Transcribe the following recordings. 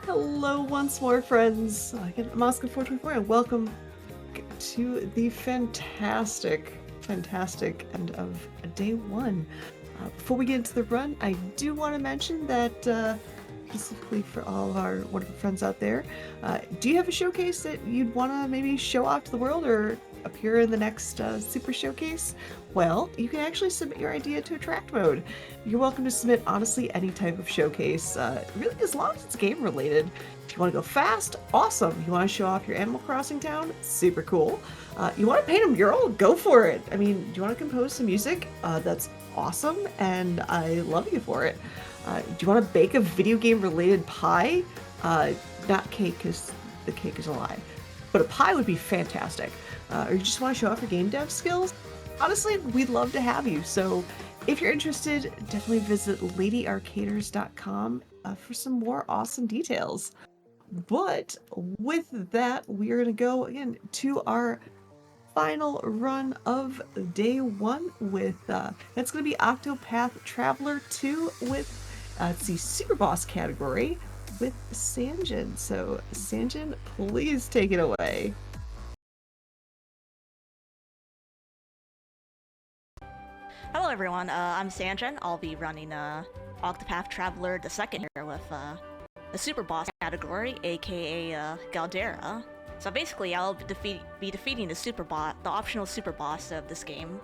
Hello once more, friends. Again, I'm Oscar424, and welcome to the fantastic end of day one. Before we get into the run, I do want to mention that specifically for all of our wonderful friends out there, do you have a showcase that you'd want to maybe show off to the world or appear in the next Super Showcase? Well, you can actually submit your idea to Attract Mode. You're welcome to submit, honestly, any type of showcase, really as long as it's game related. If you want to go fast, awesome. You want to show off your Animal Crossing town? Super cool. You want to paint a mural? Go for it. I mean, do you want to compose some music? That's awesome, and I love you for it. Do you want to bake a video game related pie? Not cake, because the cake is a lie. But a pie would be fantastic. Or you just want to show off your game dev skills? Honestly, we'd love to have you. So if you're interested, definitely visit ladyarcaders.com for some more awesome details. But with that, we are going to go again to our final run of day one with that's going to be Octopath Traveler 2 with it's the Superboss category with Sanjan. So Sanjan, please take it away. Hello everyone, I'm Sanjan. I'll be running Octopath Traveler the second here with the Superboss category, aka Galdera. So basically, I'll be defeating the optional Superboss of this game,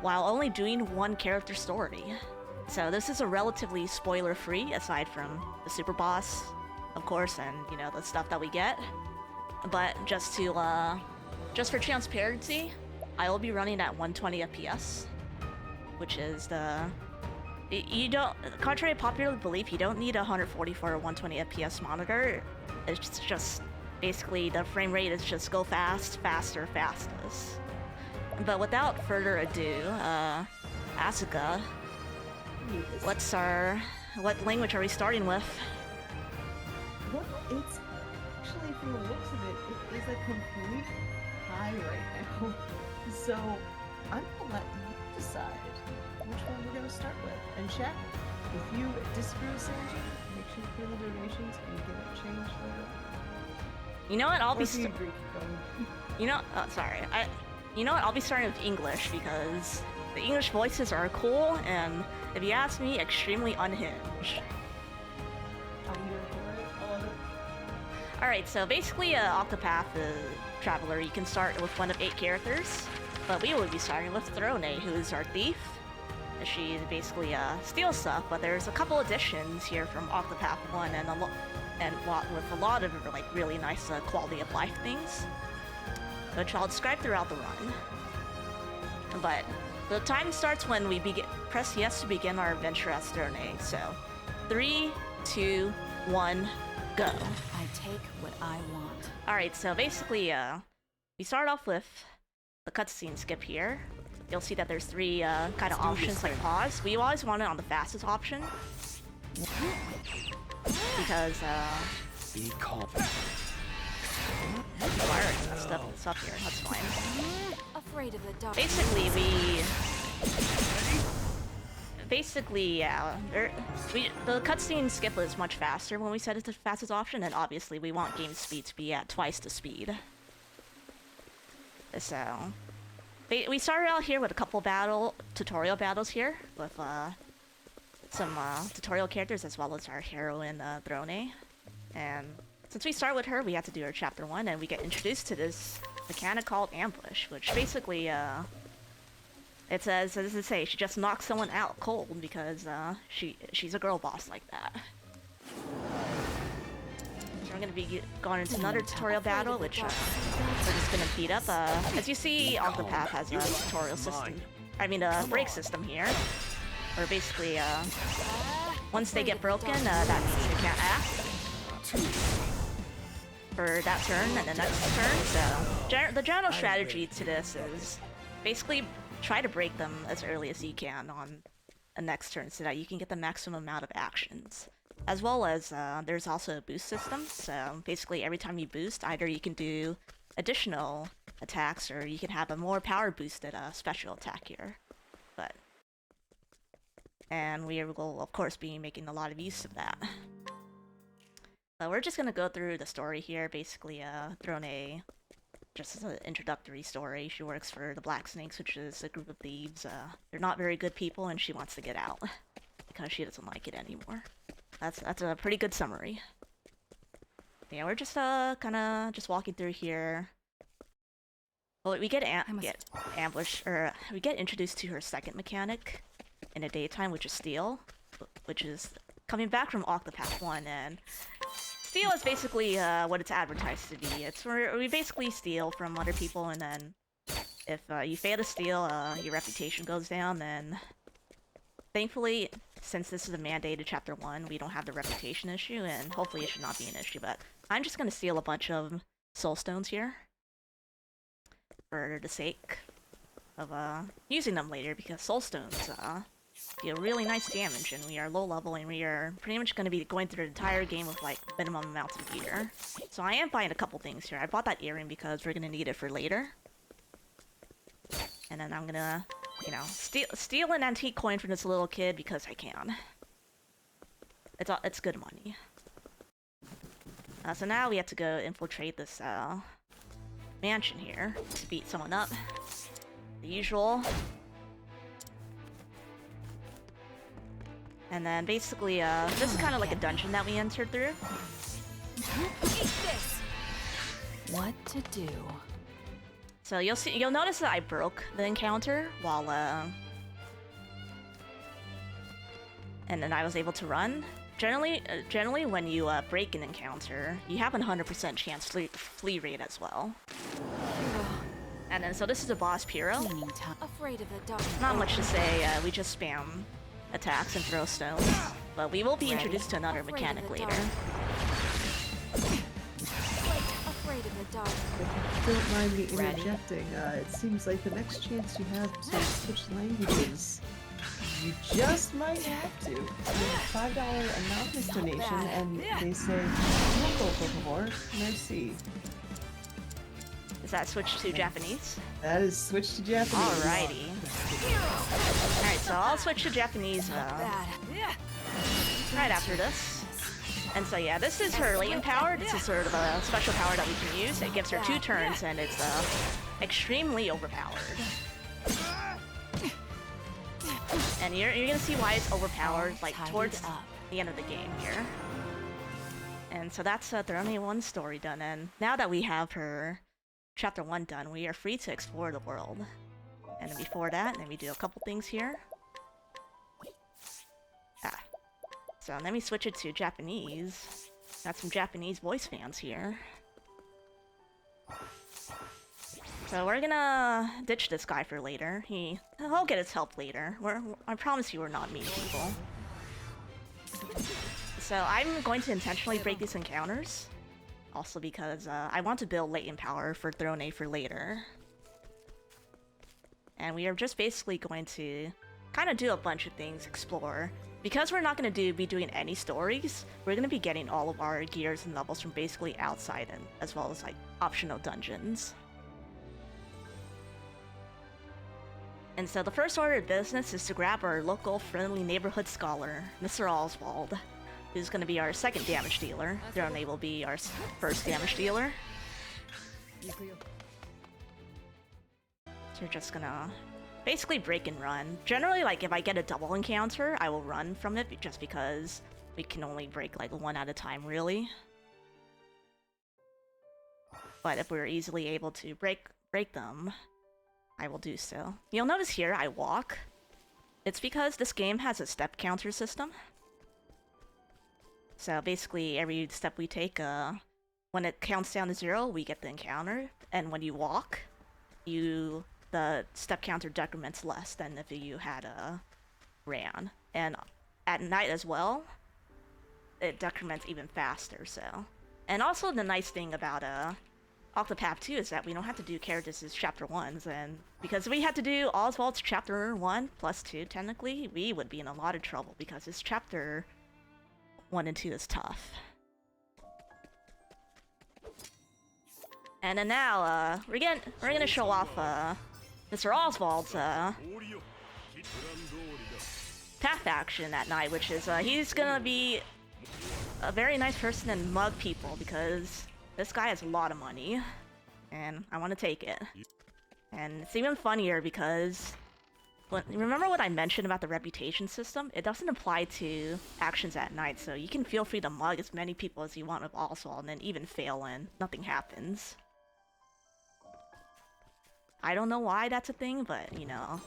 while only doing one character story. So this is a relatively spoiler-free, aside from the Superboss, of course, and you know the stuff that we get. But just for transparency, I will be running at 120 FPS. Which is contrary to popular belief, you don't need a 144 or 120 FPS monitor. It's just basically the frame rate is just go fast, faster, fastest. But without further ado, Asuka, what language are we starting with? Well, it's actually, from the looks of it, it is a complete high right now. So I'm gonna let you decide which one we're going to start with. And chat, if you disagree with Sanji, make sure you put in the donations and get it changed later. You know what? You know what? I'll be starting with English because the English voices are cool and, if you ask me, extremely unhinged. Alright, so basically, Octopath Traveler, you can start with one of 8 characters, but we will be starting with Throne, who's our thief. She basically steals stuff, but there's a couple additions here from Octopath 1 with a lot of like really nice quality of life things, which I'll describe throughout the run. But the time starts when we press yes to begin our adventure as Throne. So 3, 2, 1, go. I take what I want. Alright, so basically we start off with the cutscene skip here. You'll see that there's 3 kind of options like pause. We always want it on the fastest option. Because, Be calm. Firing stuff up here, that's fine. Afraid of the dark. Basically, yeah. The cutscene skip is much faster when we set it to fastest option, and obviously we want game speed to be at twice the speed. So we started out here with a couple tutorial battles here with some tutorial characters as well as our heroine Throne. And since we start with her, we have to do our chapter 1, and we get introduced to this mechanic called ambush, which basically it says, as I say, she just knocks someone out cold because she's a girl boss like that. So we're gonna be going into another tutorial battle, which we're just gonna beat up. As you see, Octopath has a tutorial system. I mean, a break system here, where basically, once they get broken, that means they can't act for that turn and the next turn. So the general strategy to this is basically try to break them as early as you can on a next turn so that you can get the maximum amount of actions. As well as, there's also a boost system, so basically every time you boost, either you can do additional attacks or you can have a more power boosted special attack here. And we will, of course, be making a lot of use of that. But we're just gonna go through the story here, basically throwing just as an introductory story. She works for the Black Snakes, which is a group of thieves. They're not very good people, and she wants to get out because she doesn't like it anymore. That's a pretty good summary. Yeah, we're just kind of just walking through here. Well, we get ambushed, or we get introduced to her second mechanic in the daytime, which is steal, which is coming back from Octopath 1, and steal is basically what it's advertised to be. It's where we basically steal from other people, and then if you fail to steal, your reputation goes down. Then, thankfully, since this is a mandated Chapter 1, we don't have the reputation issue, and hopefully it should not be an issue, but I'm just gonna steal a bunch of soul stones here for the sake of using them later, because soul stones deal really nice damage, and we are low level, and we are pretty much going to be going through the entire game with like minimum amounts of gear. So I am buying a couple things here. I bought that earring because we're going to need it for later. And then I'm gonna, you know, steal an antique coin from this little kid because I can. It's good money. So now we have to go infiltrate this mansion here to beat someone up. The usual. And then basically, this is kind of like a dungeon that we entered through. Eat this. What to do? So you'll notice that I broke the encounter while and then I was able to run. Generally, when you break an encounter, you have a 100% chance flee rate as well. And then so this is a boss Piro. Afraid of the dark. Not much to say. We just spam attacks and throw stones, but we will be introduced to another mechanic later. Afraid of the dark. Don't mind me interjecting. It seems like the next chance you have to switch languages, you just might have to. It's a $5 anonymous donation, and they say, "Local, por favor, merci." Is that switched to Japanese? That is switched to Japanese. Alrighty. Alright, so I'll switch to Japanese right after this. And so yeah, this is her latent power. This is sort of a special power that we can use. It gives her 2 turns, and it's extremely overpowered. And you're gonna see why it's overpowered, like, towards the end of the game here. And so that's the only one story done, and now that we have her Chapter 1 done, we are free to explore the world. And then before that, then we do a couple things here. So let me switch it to Japanese. Got some Japanese voice fans here. So we're gonna ditch this guy for later. He'll get his help later. I promise you we're not mean people. So I'm going to intentionally break these encounters. Also because I want to build latent power for Throne A for later. And we are just basically going to kind of do a bunch of things, explore. Because we're not going to be doing any stories, we're going to be getting all of our gears and levels from basically outside, and as well as like optional dungeons. And so the first order of business is to grab our local friendly neighborhood scholar, Mr. Oswald, who's going to be our second damage dealer. Throne A will be our first damage dealer. So we're just gonna basically break and run. Generally, like, if I get a double encounter, I will run from it just because we can only break like 1 at a time, really. But if we're easily able to break them, I will do so. You'll notice here I walk. It's because this game has a step counter system. So basically, every step we take, when it counts down to 0, we get the encounter. And when you walk, the step counter decrements less than if you had ran. And at night as well, it decrements even faster. So, and also the nice thing about Octopath 2 is that we don't have to do characters as Chapter 1s, and because we had to do Oswald's Chapter 1 plus 2, technically, we would be in a lot of trouble because this Chapter 1 and 2 is tough. And then now, we're gonna show off Mr. Oswald's path action at night, which is he's gonna be a very nice person and mug people because this guy has a lot of money, and I want to take it. And it's even funnier because remember what I mentioned about the reputation system? It doesn't apply to actions at night, so you can feel free to mug as many people as you want with Oswald and then even fail and nothing happens. I don't know why that's a thing, but you know,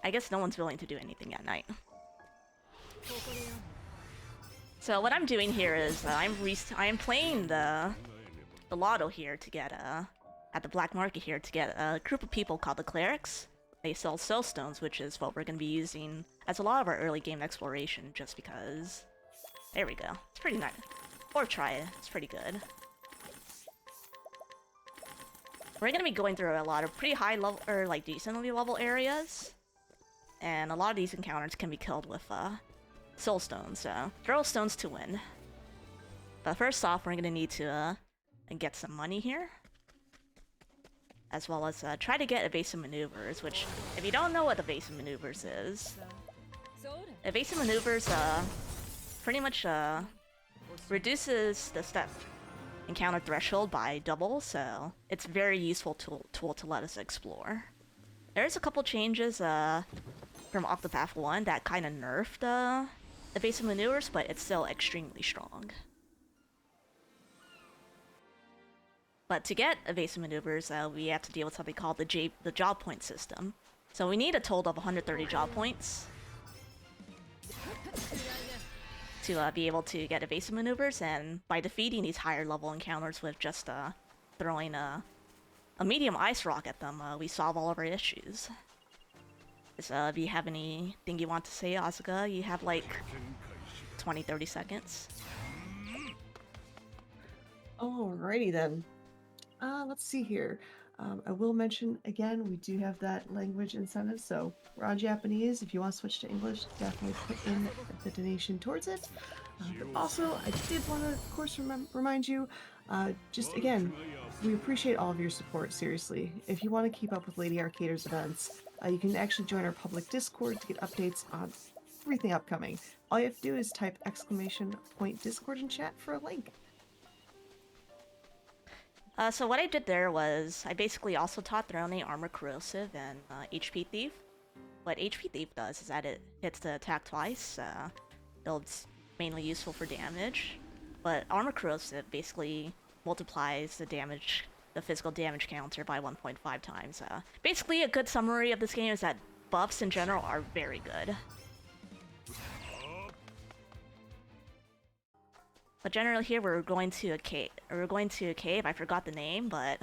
I guess no one's willing to do anything at night. So what I'm doing here is I'm playing the lotto here to get at the black market here to get a group of people called the clerics. They sell soul stones, which is what we're going to be using as a lot of our early game exploration, just because. There we go. It's pretty nice. Or try it. It's pretty good. We're going to be going through a lot of pretty high level, or like decently level areas. And a lot of these encounters can be killed with soul stones, so throw stones to win. But first off, we're going to need to get some money here. As well as try to get evasive maneuvers, which, if you don't know what evasive maneuvers is, evasive maneuvers pretty much reduces the step encounter threshold by double, so it's a very useful tool to let us explore. There's a couple changes from Octopath 1 that kind of nerfed evasive maneuvers, but it's still extremely strong. But to get evasive maneuvers, we have to deal with something called the job point system. So we need a total of 130 job points to be able to get evasive maneuvers, and by defeating these higher level encounters with just throwing a medium ice rock at them, we solve all of our issues. So if you have anything you want to say, Asuka, you have like 20-30 seconds. Alrighty then. Let's see here. I will mention again, we do have that language incentive, so we're on Japanese. If you want to switch to English, definitely put in the donation towards it. But also, I did want to, of course, remind you, just again, we appreciate all of your support, seriously. If you want to keep up with Lady Arcader's events, you can actually join our public Discord to get updates on everything upcoming. All you have to do is type !Discord in chat for a link. So what I did there was, I basically also taught throwing Armor Corrosive and HP Thief. What HP Thief does is that it hits the attack twice, though it's mainly useful for damage. But Armor Corrosive basically multiplies the physical damage counter by 1.5 times. Basically, a good summary of this game is that buffs in general are very good. But generally here we're going to a cave. I forgot the name, but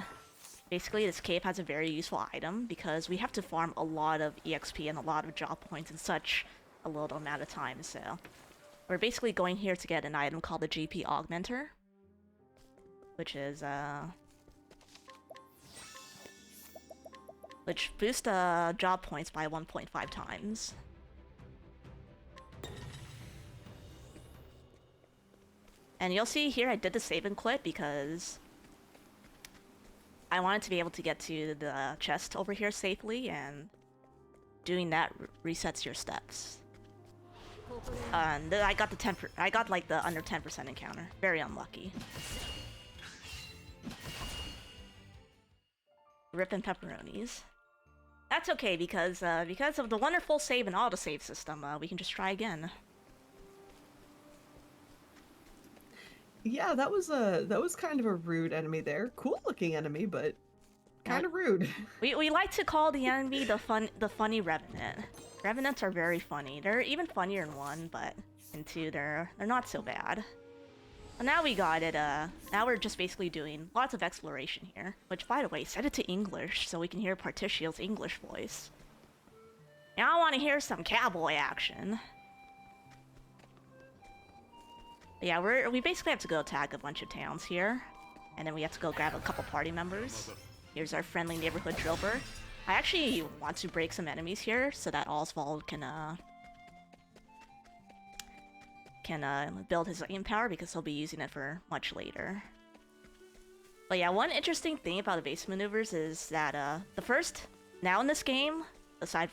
basically this cave has a very useful item because we have to farm a lot of EXP and a lot of job points in such a little amount of time, so we're basically going here to get an item called the GP Augmenter, which is which boosts job points by 1.5 times. And you'll see here I did the save and quit because I wanted to be able to get to the chest over here safely, and doing that resets your steps. And I got like the under 10% encounter. Very unlucky. Rippin' pepperonis. That's okay because of the wonderful save and autosave system, we can just try again. Yeah, that was kind of a rude enemy there. Cool looking enemy, but kind of rude. We like to call the enemy the funny Revenant. Revenants are very funny. They're even funnier in 1, but in 2 they're not so bad. And now we got it. Now we're just basically doing lots of exploration here. Which, by the way, set it to English so we can hear Partitio's English voice. Now I want to hear some cowboy action. Yeah, we basically have to go attack a bunch of towns here, and then we have to go grab a couple party members. Here's our friendly neighborhood drover. I actually want to break some enemies here so that Oswald can build his aim power because he'll be using it for much later. But yeah, one interesting thing about evasive maneuvers is that now in this game, aside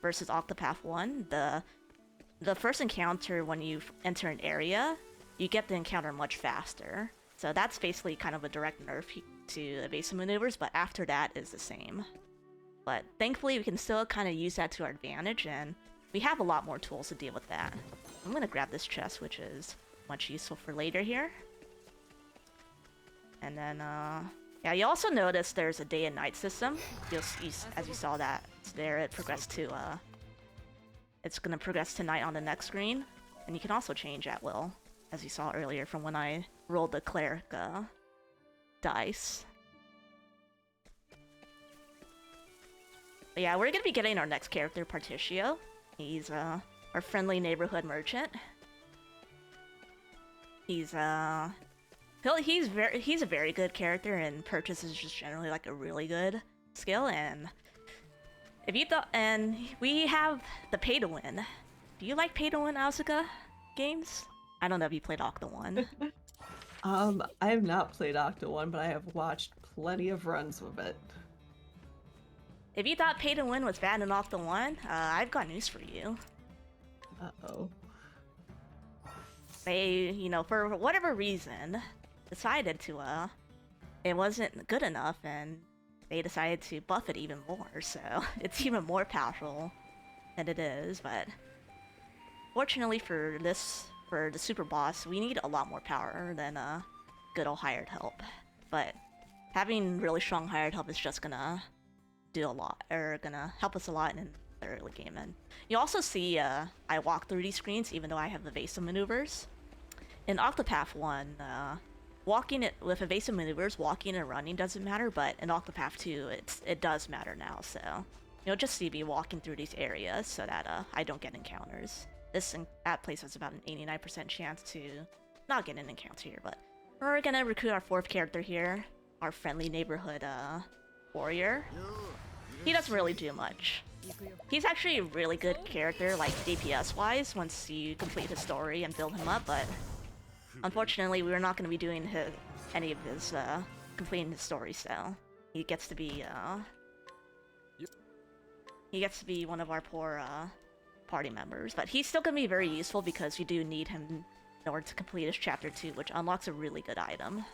versus Octopath 1, the first encounter when you enter an area, you get the encounter much faster. So that's basically kind of a direct nerf to evasive maneuvers, but after that is the same. But thankfully we can still kind of use that to our advantage, and we have a lot more tools to deal with that. I'm gonna grab this chest, which is much useful for later here. And then, yeah, you also notice there's a day and night system. As you saw that there, it progressed to, it's gonna progress to night on the next screen. And you can also change at will, as you saw earlier from when I rolled the cleric, dice. But yeah, we're gonna be getting our next character, Particio. He's, our friendly neighborhood merchant. He's a very good character, and purchase is just generally like a really good skill. And if you thought, and we have the pay to win. Do you like pay to win Asuka games? I don't know if you played Octa 1. I have not played Octa 1, but I have watched plenty of runs with it. If you thought pay to win was bad in Octa 1, I've got news for you. Uh-oh. They, you know, for whatever reason, decided to, it wasn't good enough, and they decided to buff it even more, so it's even more powerful than it is. But fortunately for the Superboss, we need a lot more power than good old hired help. But having really strong hired help is just gonna do a lot, or gonna help us a lot in the early game. And you also see I walk through these screens even though I have evasive maneuvers. In Octopath 1, walking it with evasive maneuvers, walking and running doesn't matter, but in Octopath 2, it does matter now. So you'll just see me walking through these areas so that I don't get encounters. That place has about an 89% chance to not get an encounter here. But we're gonna recruit our fourth character here, our friendly neighborhood warrior. He doesn't really do much. He's actually a really good character, like DPS wise, once you complete his story and build him up, but unfortunately we're not going to be doing any of his completing his story, so he gets to be one of our poor party members. But he's still going to be very useful because you do need him in order to complete his chapter 2, which unlocks a really good item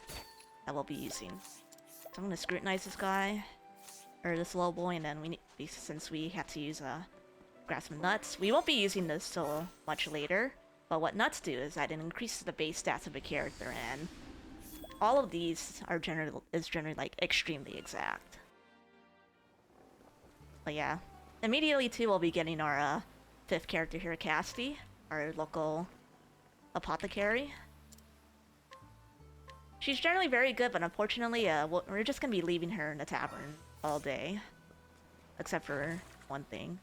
that we'll be using. So I'm going to scrutinize this guy, or this little boy, and then since we have to use grab some nuts. We won't be using this till much later, but what nuts do is that it increases the base stats of a character, and all of these are generally like extremely exact. But yeah, immediately too we'll be getting our fifth character here, Casty, our local apothecary. She's generally very good, but unfortunately we're just gonna be leaving her in the tavern all day, except for one thing.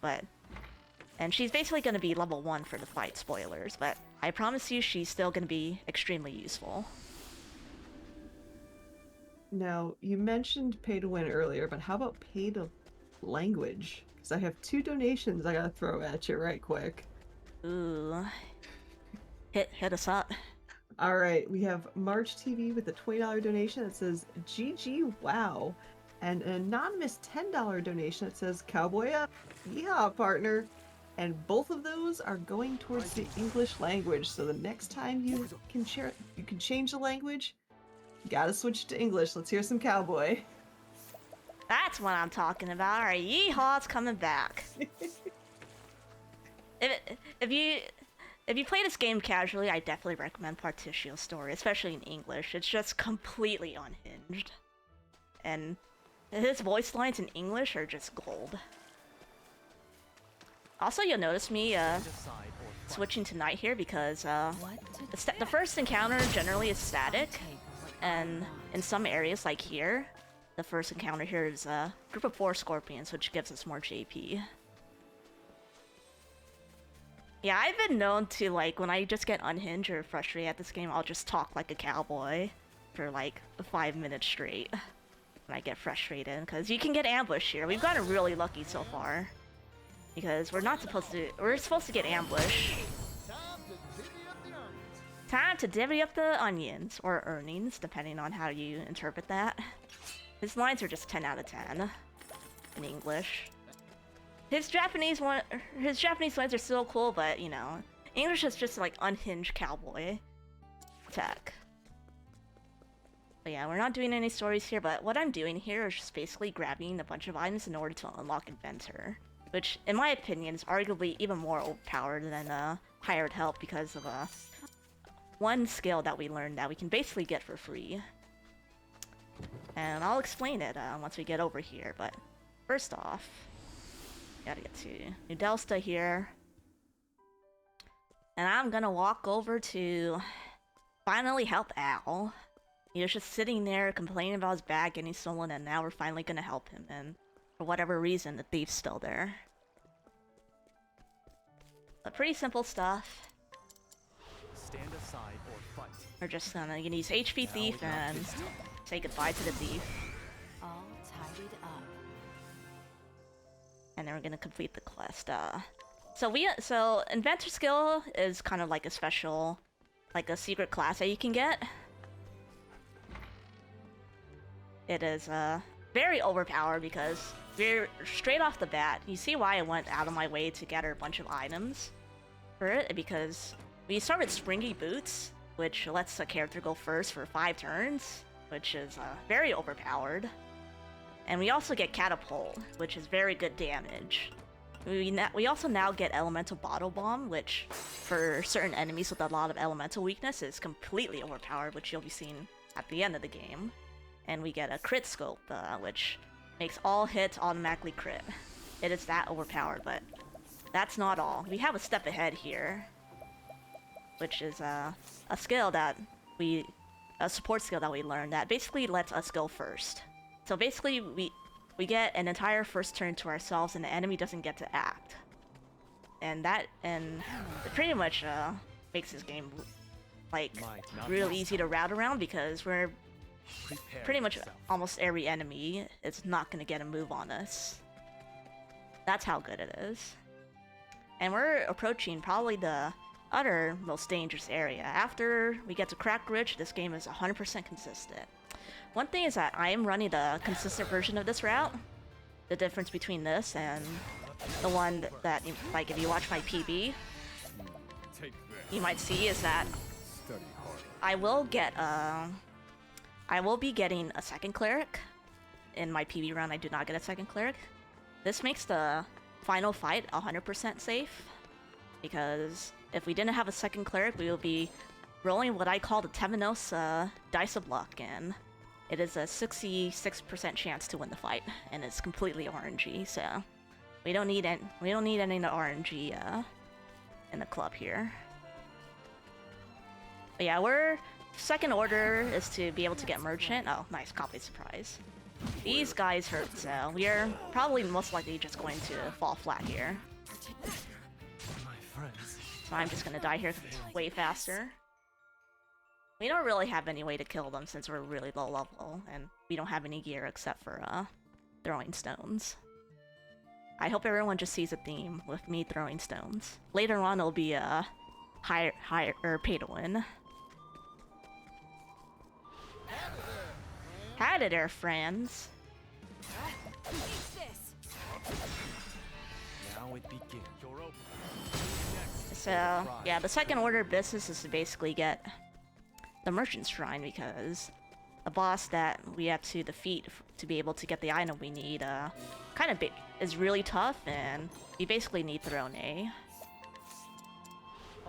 And she's basically going to be level 1 for the fight, spoilers, but I promise you she's still going to be extremely useful. Now, you mentioned pay to win earlier, but how about pay to language? Because I have 2 donations I gotta throw at you right quick. Ooh. Hit us up. Alright, we have March TV with a $20 donation that says, GG wow. And an anonymous $10 donation that says, Cowboy up, yeehaw partner. And both of those are going towards the English language. So the next time you can change the language, you gotta switch to English. Let's hear some Cowboy. That's what I'm talking about. Alright, yeehaw's coming back. If you play this game casually, I definitely recommend Particio's story, especially in English. It's just completely unhinged. And his voice lines in English are just gold. Also, you'll notice me switching to night here because the first encounter generally is static, and in some areas like here, the first encounter here is a group of 4 scorpions, which gives us more JP. Yeah, I've been known to, like, when I just get unhinged or frustrated at this game, I'll just talk like a cowboy for like 5 minutes straight. When I get frustrated, because you can get ambushed here. We've gotten really lucky so far, because we're supposed to get ambushed. Time to divvy up the onions, or earnings, depending on how you interpret that. His lines are just 10 out of 10 in English. His Japanese lines are still cool, but you know, English is just like unhinged cowboy. attack. But yeah, we're not doing any stories here, but what I'm doing here is just basically grabbing a bunch of items in order to unlock Inventor. Which, in my opinion, is arguably even more overpowered than hired help because of one skill that we learned that we can basically get for free. And I'll explain it once we get over here, but first off, gotta get to New Delsta here. And I'm gonna walk over to finally help Al. He was just sitting there complaining about his bag getting stolen, and now we're finally gonna help him, and for whatever reason, the thief's still there. But pretty simple stuff. Stand aside or fight. We're just gonna use HP Thief and say goodbye to the thief. All tidied up. And then we're gonna complete the quest. So Inventor skill is kind of like a special, like a secret class that you can get. It is very overpowered because we're straight off the bat. You see why I went out of my way to gather a bunch of items for it, because we start with Springy Boots, which lets a character go first for 5 turns, which is very overpowered. And we also get Catapult, which is very good damage. We also now get Elemental Bottle Bomb, which for certain enemies with a lot of elemental weakness is completely overpowered, which you'll be seeing at the end of the game. And we get a Crit Scope, which makes all hits automatically crit. It is that overpowered, but that's not all. We have a step ahead here, which is a skill that a support skill that we learned that basically lets us go first. So basically, we get an entire first turn to ourselves, and the enemy doesn't get to act. And it pretty much makes this game like real easy to route around, because we're pretty much almost every enemy is not gonna get a move on us. That's how good it is. And we're approaching probably the other most dangerous area. After we get to Crack Ridge, this game is 100% consistent. One thing is that I am running the consistent version of this route. The difference between this and the one that, like, if you watch my PB, you might see is that I will be getting a second cleric. In my PB run, I do not get a second cleric. This makes the final fight 100% safe, because if we didn't have a second cleric, we will be rolling what I call the Temenos Dice of Luck, and it is a 66% chance to win the fight, and it's completely RNG. So we don't need any RNG in the club here. But yeah, we're second order is to be able to get merchant. Oh, nice, copy surprise. These guys hurt, so we are probably most likely just going to fall flat here. So I'm just gonna die here because it's way faster. We don't really have any way to kill them since we're really low level, and we don't have any gear except for throwing stones. I hope everyone just sees a theme with me throwing stones. Later on, it'll be higher or pay to win. Howdy there, friends. Now it begins. You're open. So yeah, the second order of business is to basically get the Merchant Shrine, because the boss that we have to defeat to be able to get the item we need is really tough, and we basically need to throw a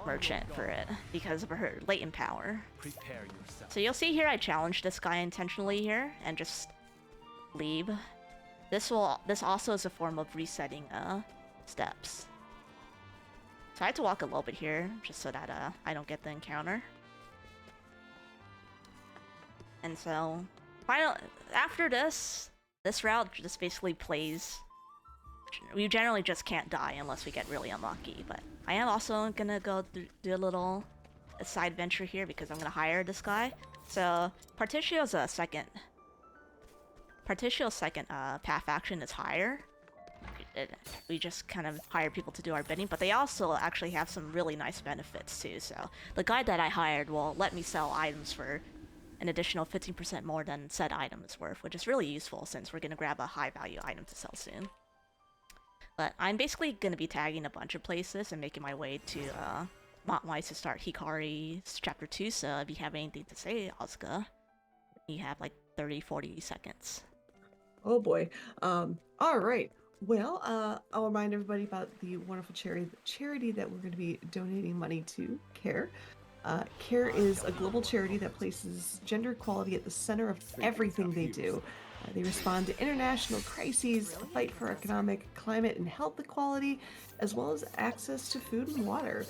merchant for it because of her latent power. Prepare yourself. So you'll see here I challenged this guy intentionally here and just leave. This also is a form of resetting steps. So I had to walk a little bit here just so that I don't get the encounter. And so after this route just basically plays. We generally just can't die unless we get really unlucky, but I am also gonna go do a little side venture here because I'm gonna hire this guy. So Partitio's second path action is hire. We just kind of hire people to do our bidding, but they also actually have some really nice benefits too. So the guy that I hired will let me sell items for an additional 15% more than said item is worth, which is really useful since we're gonna grab a high value item to sell soon. But I'm basically gonna be tagging a bunch of places and making my way to not wise to start Hikari's Chapter 2, so if you have anything to say, Asuka, you have like 30-40 seconds. Oh boy. All right. Well, I'll remind everybody about the wonderful charity that we're going to be donating money to, CARE. CARE is a global charity that places gender equality at the center of everything they do. They respond to international crises, fight for economic, climate, and health equality, as well as access to food and water.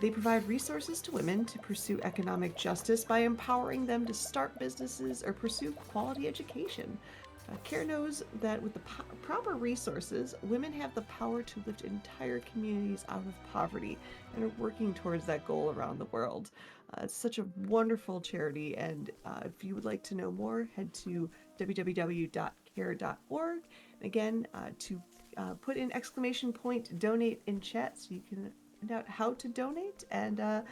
They provide resources to women to pursue economic justice by empowering them to start businesses or pursue quality education. CARE knows that with the proper resources, women have the power to lift entire communities out of poverty and are working towards that goal around the world. It's such a wonderful charity, and if you would like to know more, head to www.care.org. Again, to put in !donate in chat so you can find out how to donate. And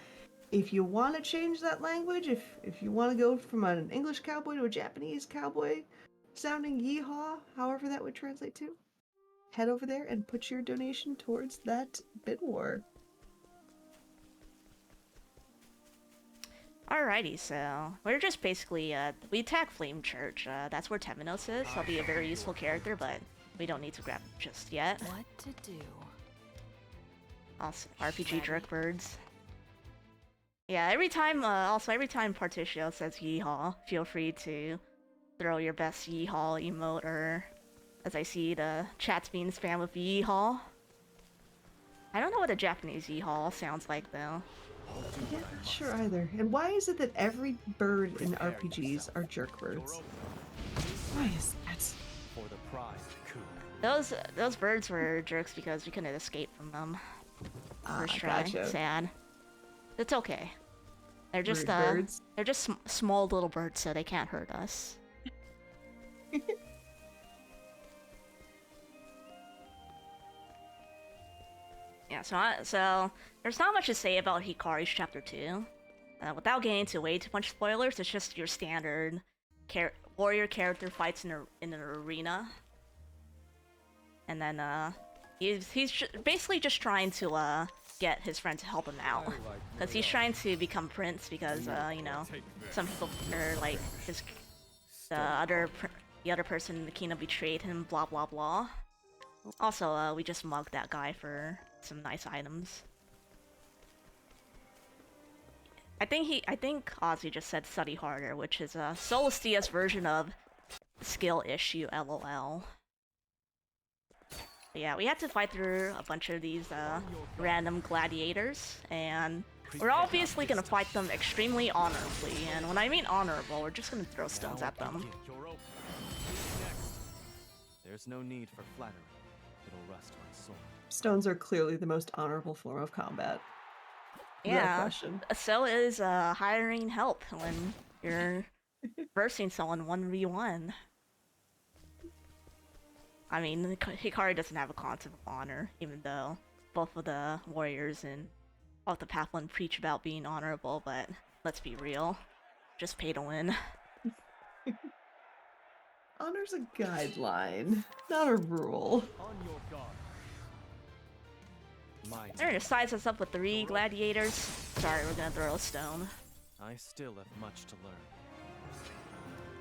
if you want to change that language, if you want to go from an English cowboy to a Japanese cowboy sounding yeehaw, however that would translate to, head over there and put your donation towards that bid war. Alrighty, so we're just basically, we attack Flame Church. That's where Temenos is. He'll be a very useful character, but we don't need to grab him just yet. What to do? Also, RPG Jerkbirds. Yeah, every time Particio says yeehaw, feel free to throw your best yeehaw emote, or as I see the chat's being spammed with yeehaw. I don't know what a Japanese yeehaw sounds like though. Yeah, not sure either. And why is it that every bird in RPGs are jerk birds? Why is that? For the prize, coup. Those birds were jerks because we couldn't escape from them. First try. Gotcha. Sad. It's okay. They're just Rude birds. they're just small little birds, so they can't hurt us. Yeah, so there's not much to say about Hikari's Chapter 2. Without getting into way too much spoilers, it's just your standard warrior character fights in an arena. And then he's basically just trying to get his friend to help him out. Because he's trying to become prince because, you know, some people are like, the other person in the kingdom betrayed him, blah blah blah. Also, we just mugged that guy for some nice items. I think Ozzy just said study harder, which is Solstice's version of skill issue, lol. But yeah, we had to fight through a bunch of these random gladiators, and we're obviously gonna fight them extremely honorably. And when I mean honorable, we're just gonna throw stones at them. There's no need for flattery. It'll rust my soul. Stones are clearly the most honorable form of combat. Without Yeah, question. so is hiring help when you're versing someone 1v1. I mean, Hikari doesn't have a concept of honor, even though both of the warriors in Octopath 1 preach about being honorable, but let's be real, just pay to win. Honor's a guideline, not a rule. On your guard. They're gonna size us up with 3 gladiators. Sorry, we're gonna throw a stone. I still have much to learn.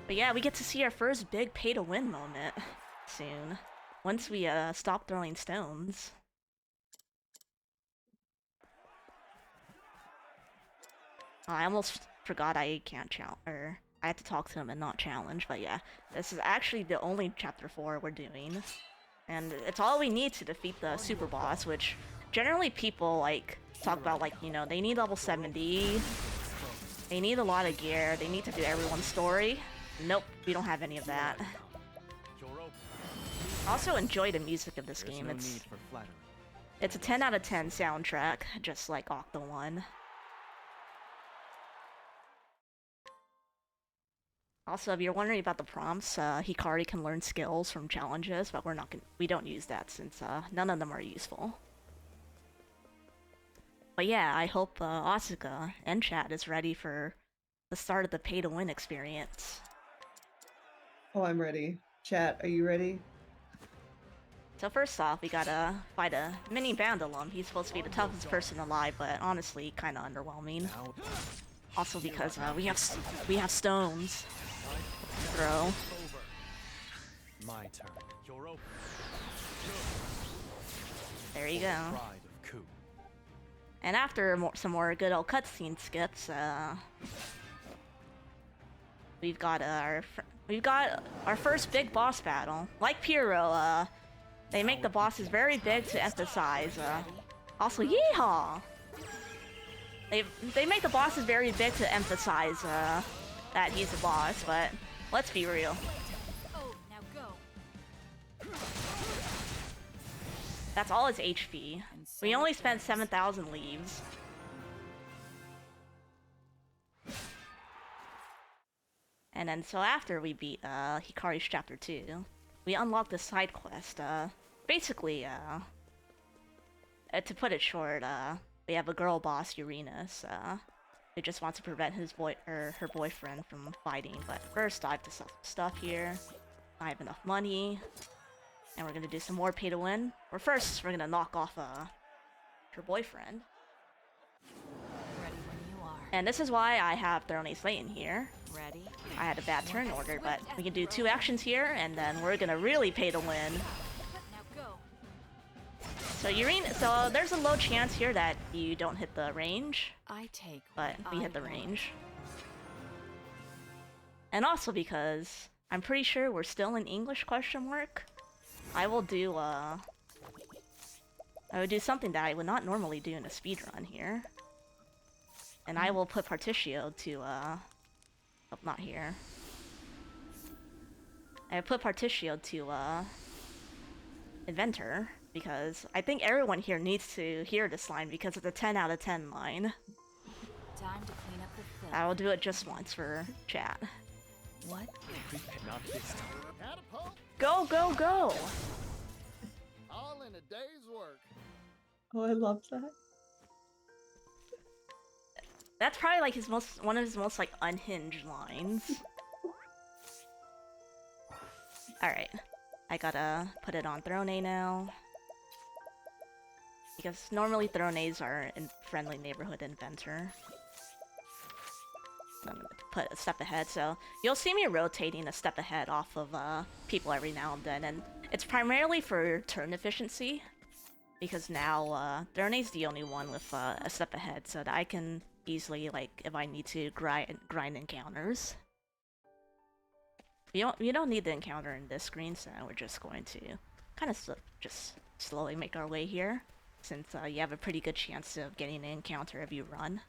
But yeah, we get to see our first big pay-to-win moment soon. Once we stop throwing stones. I almost forgot I can't challenge, or I had to talk to him and not challenge, but yeah. This is actually the only Chapter 4 we're doing. And it's all we need to defeat the Superboss, which generally people, like, talk about, like, you know, they need level 70, they need a lot of gear, they need to do everyone's story. Nope, we don't have any of that. Also enjoy the music of this game. It's a 10 out of 10 soundtrack, just like Octo 1. Also, if you're wondering about the prompts, Hikari can learn skills from challenges, but we don't use that since none of them are useful. But yeah, I hope Asuka and chat is ready for the start of the pay-to-win experience. Oh, I'm ready. Chat, are you ready? So first off, we gotta fight a mini Vandalum. He's supposed to be the toughest person alive, but honestly, kind of underwhelming. Now, Also because we have stones to throw. over. My turn. You're open. There you go. Pride of coup. And after some more good old cutscene skips, we've got our first big boss battle. Like Pyro, they make the bosses very big to emphasize. Also, yeehaw! They make the bosses very big to emphasize that he's a boss, but let's be real. Oh, now go. That's all his HP. We only spent 7,000 leaves. And then so after we beat Hikari's Chapter 2, we unlocked the side quest. Basically, to put it short, we have a girl boss, Uranus, who just wants to prevent her boyfriend from fighting. But first, I have to sell some stuff here. I have enough money, and we're gonna do some more pay to win. Or first, we're gonna knock off her boyfriend. Ready when you are. And this is why I have Throne Ace Layton here. Ready? I had a bad turn order, but we can do 2 actions here, and then we're gonna really pay to win. Now go. So there's a low chance here that you don't hit the range, I take. but what we I hit the want. range. And also because I'm pretty sure we're still in English question mark, I will do something that I would not normally do in a speedrun here. And I will put Particio to oh, not here. I put Particio to Inventor because I think everyone here needs to hear this line because it's a 10 out of 10 line. Time to clean up the filth. I will do it just once for chat. What? Not this time. Catapult, Go, go, go! all in a day's work. Oh, I love that. That's probably like one of his most like unhinged lines. Alright. I gotta put it on Throne A now. Because normally Throne A's are in friendly neighborhood inventor. So I'm gonna put a step ahead, so you'll see me rotating a step ahead off of people every now and then, and it's primarily for turn efficiency. Because now Throne A's the only one with a step ahead, so that I can easily, like, if I need to grind encounters. You don't need the encounter in this screen, so we're just going to kind of just slowly make our way here, since you have a pretty good chance of getting an encounter if you run.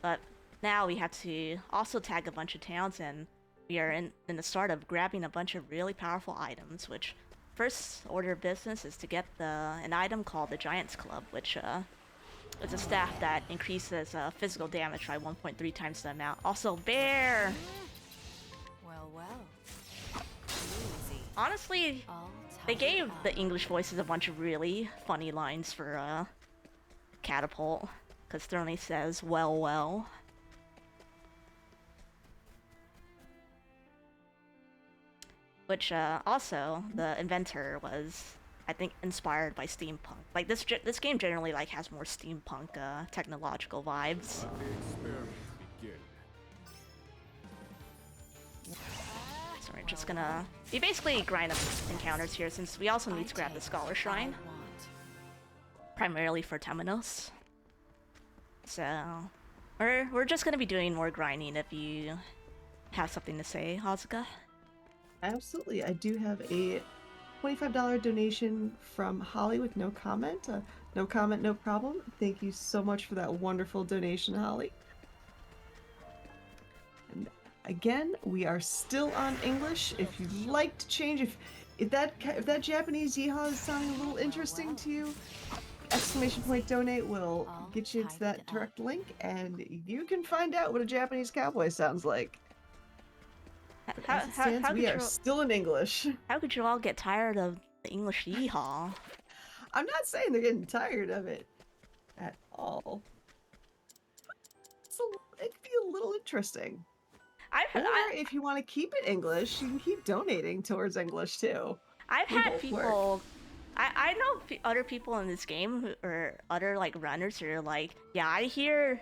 But now we have to also tag a bunch of towns, and we are in the start of grabbing a bunch of really powerful items, which first order of business is to get an item called the Giant's Club, which is a staff that increases physical damage by 1.3 times the amount. Also, bear! Well, well. Easy. Honestly, All they tied gave up. the English voices a bunch of really funny lines for Catapult, because Throne says, well, well. Which, also, the inventor was, I think, inspired by steampunk. Like, this game generally, like, has more steampunk, technological vibes. Let the experiment begin. So we're just gonna... We basically grind up encounters here, since we also need to grab the Scholar Shrine, I want. primarily for Temenos. So... We're just gonna be doing more grinding if you have something to say, Hazuka. Absolutely. I do have a $25 donation from Holly with no comment. No comment, no problem. Thank you so much for that wonderful donation, Holly. And again, we are still on English. If you'd like to change, if that Japanese yeehaw is sounding a little interesting to you, ! donate will get you to that direct link, and you can find out what a Japanese cowboy sounds like. As it stands, we are still in English. How could you all get tired of the English yeehaw? I'm not saying they're getting tired of it at all. It could be a little interesting. Or if you want to keep it English, you can keep donating towards English too. I've We had both people. I know other people in this game or other like runners who are like, yeah, I hear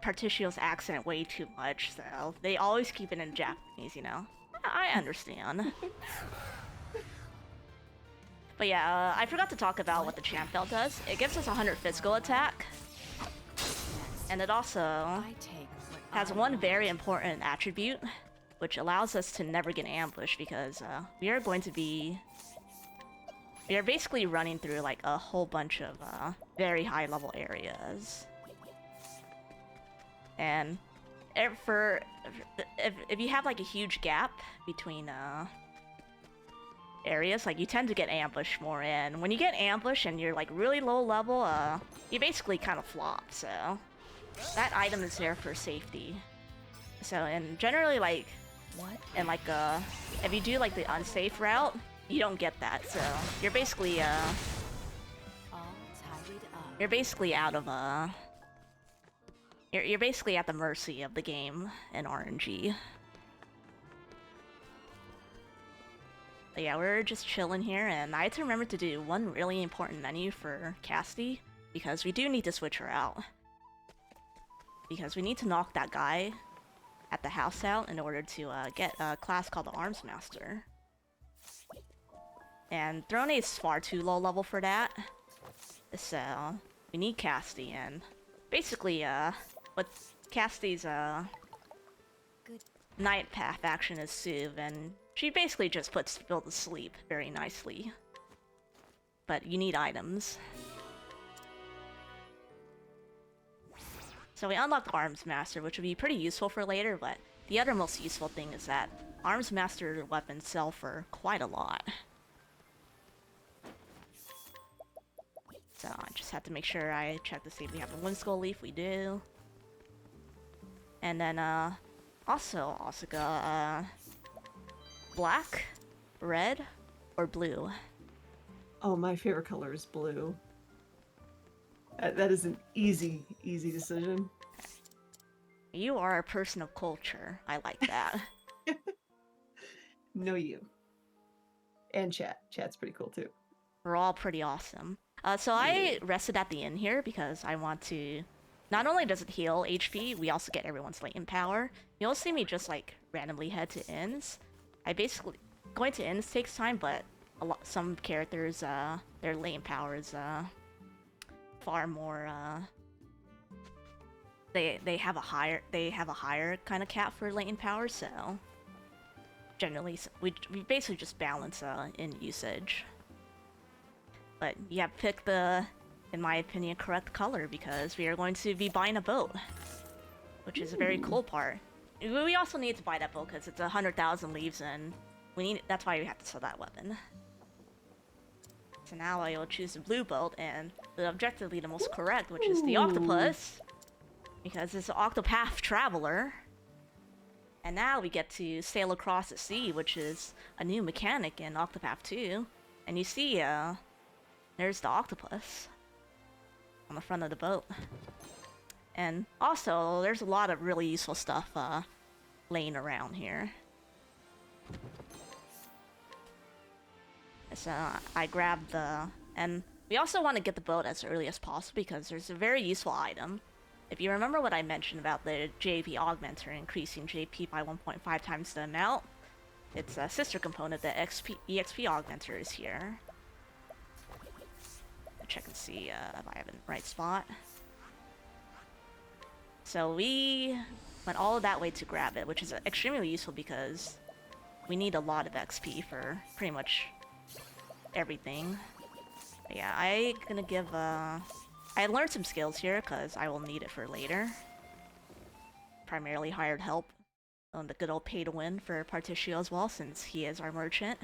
Partitio's accent way too much, so they always keep it in Japanese. You know, I understand. But yeah, I forgot to talk about what the champ belt does. It gives us 100 physical attack, and it also I take what has I one want. very important attribute, which allows us to never get ambushed because we are basically running through like a whole bunch of very high level areas. And if you have like a huge gap between areas, like you tend to get ambushed more, and when you get ambushed and you're like really low level, you basically kind of flop, so that item is there for safety. So, and generally like, What? and like if you do like the unsafe route, you don't get that, so you're basically All tidied up. you're basically out of you're basically at the mercy of the game and RNG. But yeah, we're just chilling here, and I had to remember to do one really important menu for Cassidy, because we do need to switch her out. Because we need to knock that guy at the house out in order to get a class called the Arms Master. And Throne is far too low level for that, so we need Cassidy, and basically what Cassidy's Good. night path action is Soothe, and she basically just puts Bill to sleep very nicely. But you need items. So we unlocked Arms Master, which would be pretty useful for later, but the other most useful thing is that Arms Master weapons sell for quite a lot. So I just have to make sure I check to see if we have a Wind Skull Leaf. We do. And then, also, Asuka, black, red, or blue? Oh, my favorite color is blue. That is an easy decision. You are a person of culture. I like that. No, you. And chat. Chat's pretty cool too. We're all pretty awesome. So I rested at the inn here because I want to... Not only does it heal HP, we also get everyone's latent power. You'll see me just like randomly head to inns. I basically... Going to inns takes time, but some characters, their latent power is far more... They have a higher kind of cap for latent power, so generally we basically just balance in usage. But yeah, pick the, in my opinion, correct color because we are going to be buying a boat, which is a very cool part. We also need to buy that boat because it's 100,000 leaves, and that's why we have to sell that weapon. So now I will choose the blue boat and the objectively the most correct, which is the octopus, because it's an Octopath traveler. And now we get to sail across the sea, which is a new mechanic in Octopath 2. And you see, there's the octopus on the front of the boat. And also, there's a lot of really useful stuff laying around here. So I grabbed the... And we also want to get the boat as early as possible because there's a very useful item. If you remember what I mentioned about the JP augmenter increasing JP by 1.5 times the amount, its a sister component, the EXP augmenter, is here. Check and see if I have it in the right spot. So we went all of that way to grab it, which is extremely useful because we need a lot of XP for pretty much everything. But yeah, I'm gonna give I learned some skills here because I will need it for later. Primarily hired help on the good old pay to win for Partitio as well, since he is our merchant.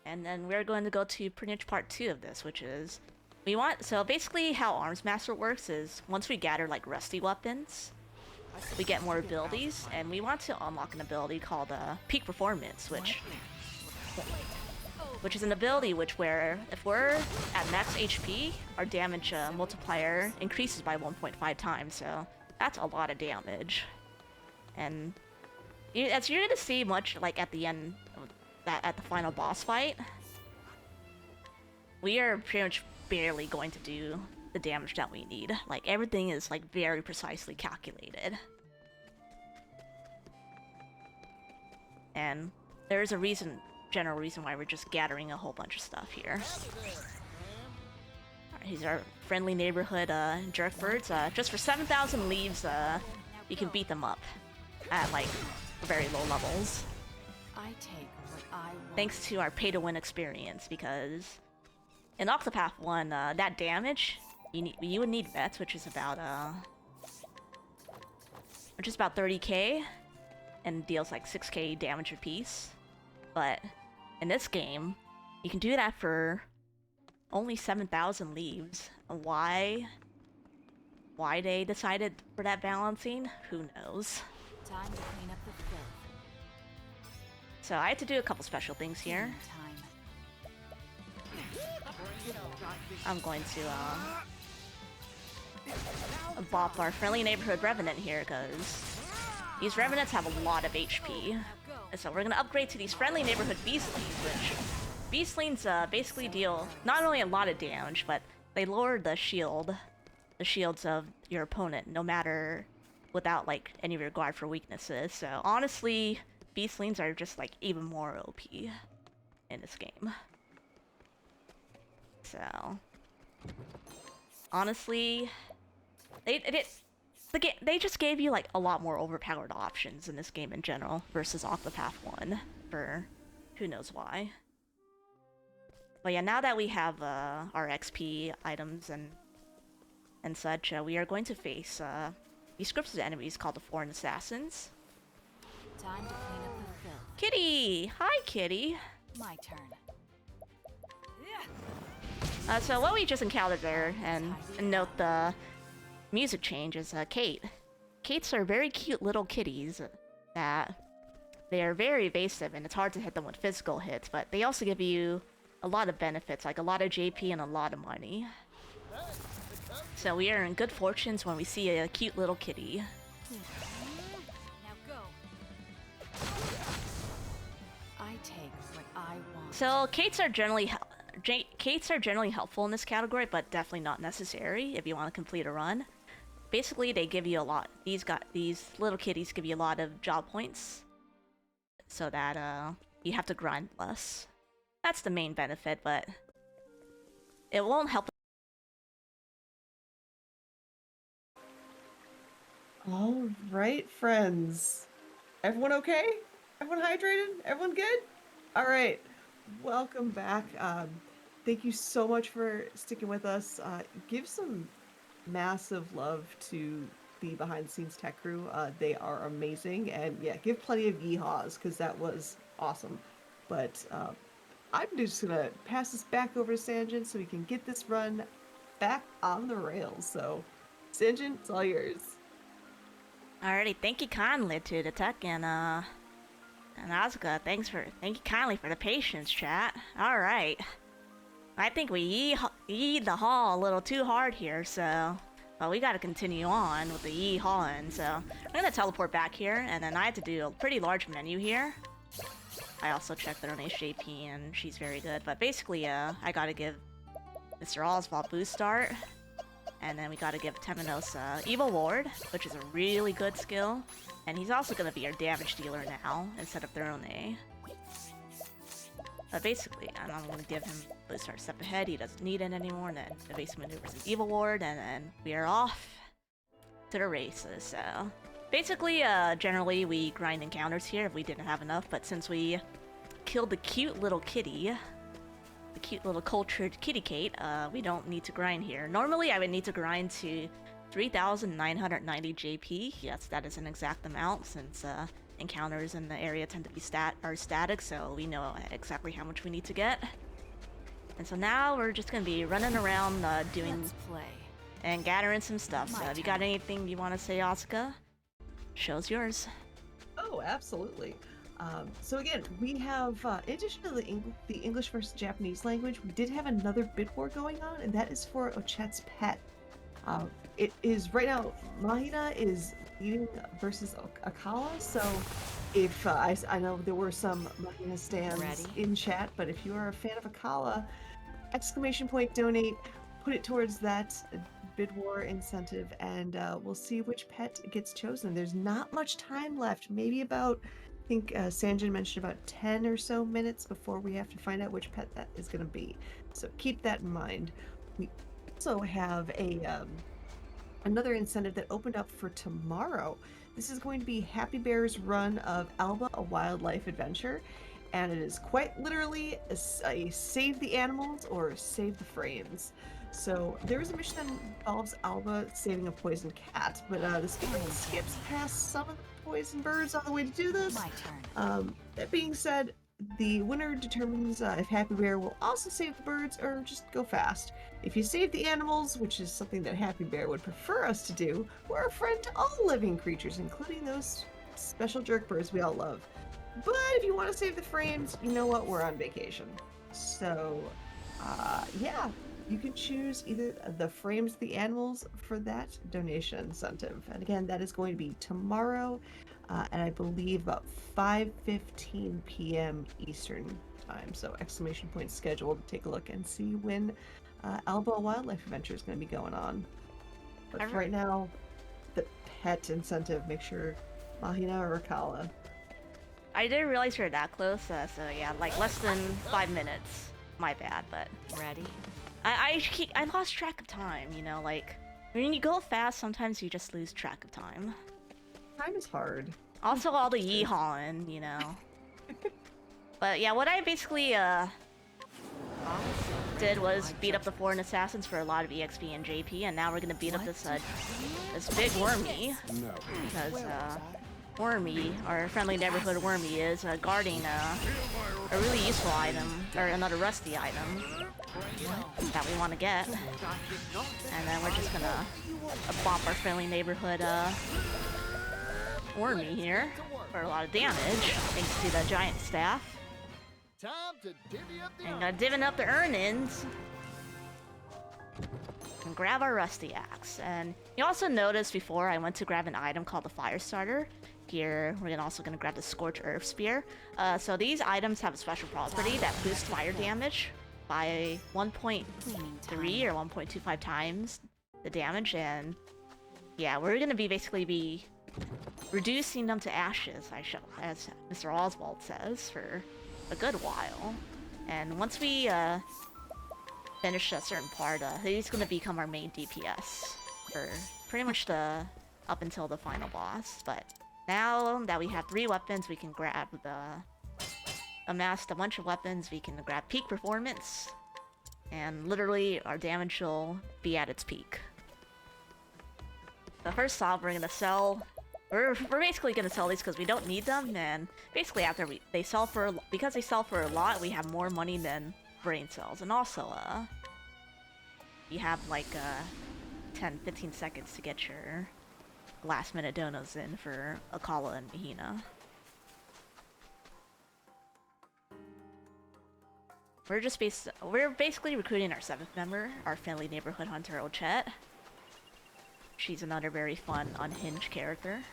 And then we're going to go to pretty much part 2 of this, which is so basically how Arms Master works is once we gather like rusty weapons, we get more abilities, and we want to unlock an ability called Peak Performance, which is an ability where if we're at max HP, our damage multiplier increases by 1.5 times, so that's a lot of damage. And as you're gonna see much like at the end of that, at the final boss fight, we are pretty much barely going to do the damage that we need. Like, everything is like very precisely calculated. And there's a general reason why we're just gathering a whole bunch of stuff here. Alright, he's our friendly neighborhood jerk birds. Just for 7,000 leaves, you can beat them up at like very low levels. I take what I want. Thanks to our pay-to-win experience, because in Octopath 1, that damage, you would need vets, which is about 30k, and deals like 6k damage apiece. But in this game, you can do that for only 7,000 leaves. Why they decided for that balancing, who knows? Time to clean up the filth. So I had to do a couple special things here. I'm going to bop our friendly neighborhood revenant here, because these revenants have a lot of HP. So we're gonna upgrade to these friendly neighborhood beastlings, which beastlings basically deal not only a lot of damage, but they lower the shields of your opponent, no matter, without like any regard for weaknesses. So honestly, beastlings are just like even more OP in this game. So honestly, they just gave you like a lot more overpowered options in this game in general versus Octopath 1, for who knows why. But yeah, now that we have our XP items and such, we are going to face these groups of enemies called the Foreign Assassins. Time to clean up the filth. Kitty! Hi, Kitty! My turn. So what we just encountered there, and note the music change, is Kate. Kates are very cute little kitties that they are very evasive, and it's hard to hit them with physical hits, but they also give you a lot of benefits, like a lot of JP and a lot of money. So we are in good fortunes when we see a cute little kitty. Now go. I take what I want. So Kates are generally helpful in this category, but definitely not necessary if you want to complete a run. Basically, they give you a lot. These little kitties give you a lot of job points, so that you have to grind less. That's the main benefit, but it won't help. All right, friends. Everyone okay? Everyone hydrated? Everyone good? All right. Welcome back. Thank you so much for sticking with us. Give some massive love to the behind-the-scenes tech crew. They are amazing, and yeah, give plenty of yeehaws, because that was awesome. But I'm just gonna pass this back over to Sanjan so we can get this run back on the rails. So, Sanjan, it's all yours. Alrighty, thank you kindly to the tech and Asuka. Thank you kindly for the patience, chat. All right, I think we yeed the haul a little too hard here, so but we got to continue on with the yee-hawing. So I'm gonna teleport back here, and then I had to do a pretty large menu here. I also checked their own HJP, and she's very good. But basically, I gotta give Mr. Oswald boost start. And then we gotta give Temenos Evil Ward, which is a really good skill. And he's also gonna be our damage dealer now, instead of Throne. But basically, I'm gonna give him boost start step ahead. He doesn't need it anymore. And then evasive maneuvers and Evil Ward, and then we are off to the races. So basically, generally we grind encounters here if we didn't have enough. But since we killed the cute little kitty, the cute little cultured kitty Kate, we don't need to grind here. Normally I would need to grind to 3,990 JP. Yes, that is an exact amount, since encounters in the area tend to be static, so we know exactly how much we need to get. And so now we're just gonna be running around doing Let's play. and gathering some stuff. So if you got anything you want to say, Asuka, show's yours. Oh, absolutely. So again, we have, in addition to the English versus Japanese language, we did have another bid war going on, and that is for Ochet's pet. It is, right now, Mahina is Eating versus Akala. So if I know there were some Mahina stands Ready? in chat, but if you are a fan of Akala, exclamation point donate, put it towards that bid war incentive, and we'll see which pet gets chosen. There's not much time left. Maybe about, I think Sanjan mentioned about 10 or so minutes before we have to find out which pet that is going to be. So keep that in mind. We also have a another incentive that opened up for tomorrow. This is going to be Happy Bear's run of Alba, a wildlife adventure, and it is quite literally a save the animals or save the frames. So there is a mission that involves Alba saving a poisoned cat, but the speaker skips past some of the poison birds on the way to do this. My turn. That being said, the winner determines if Happy Bear will also save the birds or just go fast. If you save the animals, which is something that Happy Bear would prefer us to do, we're a friend to all living creatures, including those special jerk birds we all love. But if you want to save the frames, you know what? We're on vacation. So, yeah, you can choose either the frames, the animals for that donation incentive. And again, that is going to be tomorrow, and I believe about 5:15 p.m. Eastern time. So exclamation point scheduled. Take a look and see when Alba Wildlife Adventure is going to be going on. But for right now, the pet incentive, make sure Mahina or Akala. I didn't realize we were that close, so yeah, like less than 5 minutes. My bad, but Ready? I lost track of time, you know, like when you go fast, sometimes you just lose track of time. Time is hard. Also, all the yeehawing, you know. But yeah, what I basically did was beat up the foreign assassins for a lot of EXP and JP, and now we're gonna beat up this this big wormy No. because Wormy, our friendly neighborhood Wormy, is guarding a really useful item, or another rusty item that we want to get. And then we're just gonna bop our friendly neighborhood Wormy here for a lot of damage, thanks to the giant staff. Time to divvy up the And divvying up the earnings. And grab our rusty axe. And you also noticed before I went to grab an item called the fire starter. Here we're also gonna grab the scorch earth spear. So these items have a special property that boosts fire damage by 1.3 or 1.25 times the damage, and yeah, we're gonna basically be reducing them to ashes, as Mr. Oswald says, for a good while. And once we finish a certain part, he's gonna become our main DPS for pretty much up until the final boss. But now that we have 3 weapons, we can grab amassed a bunch of weapons. We can grab peak performance, and literally our damage will be at its peak. So first off, we're gonna sell. We're basically gonna sell these because we don't need them, and basically after they sell for a lot, we have more money than brain cells. And also, you have like 10-15 seconds to get your last minute donos in for Akala and Mahina. We're basically recruiting our 7th member, our friendly neighborhood hunter Ochette. She's another very fun, unhinged character.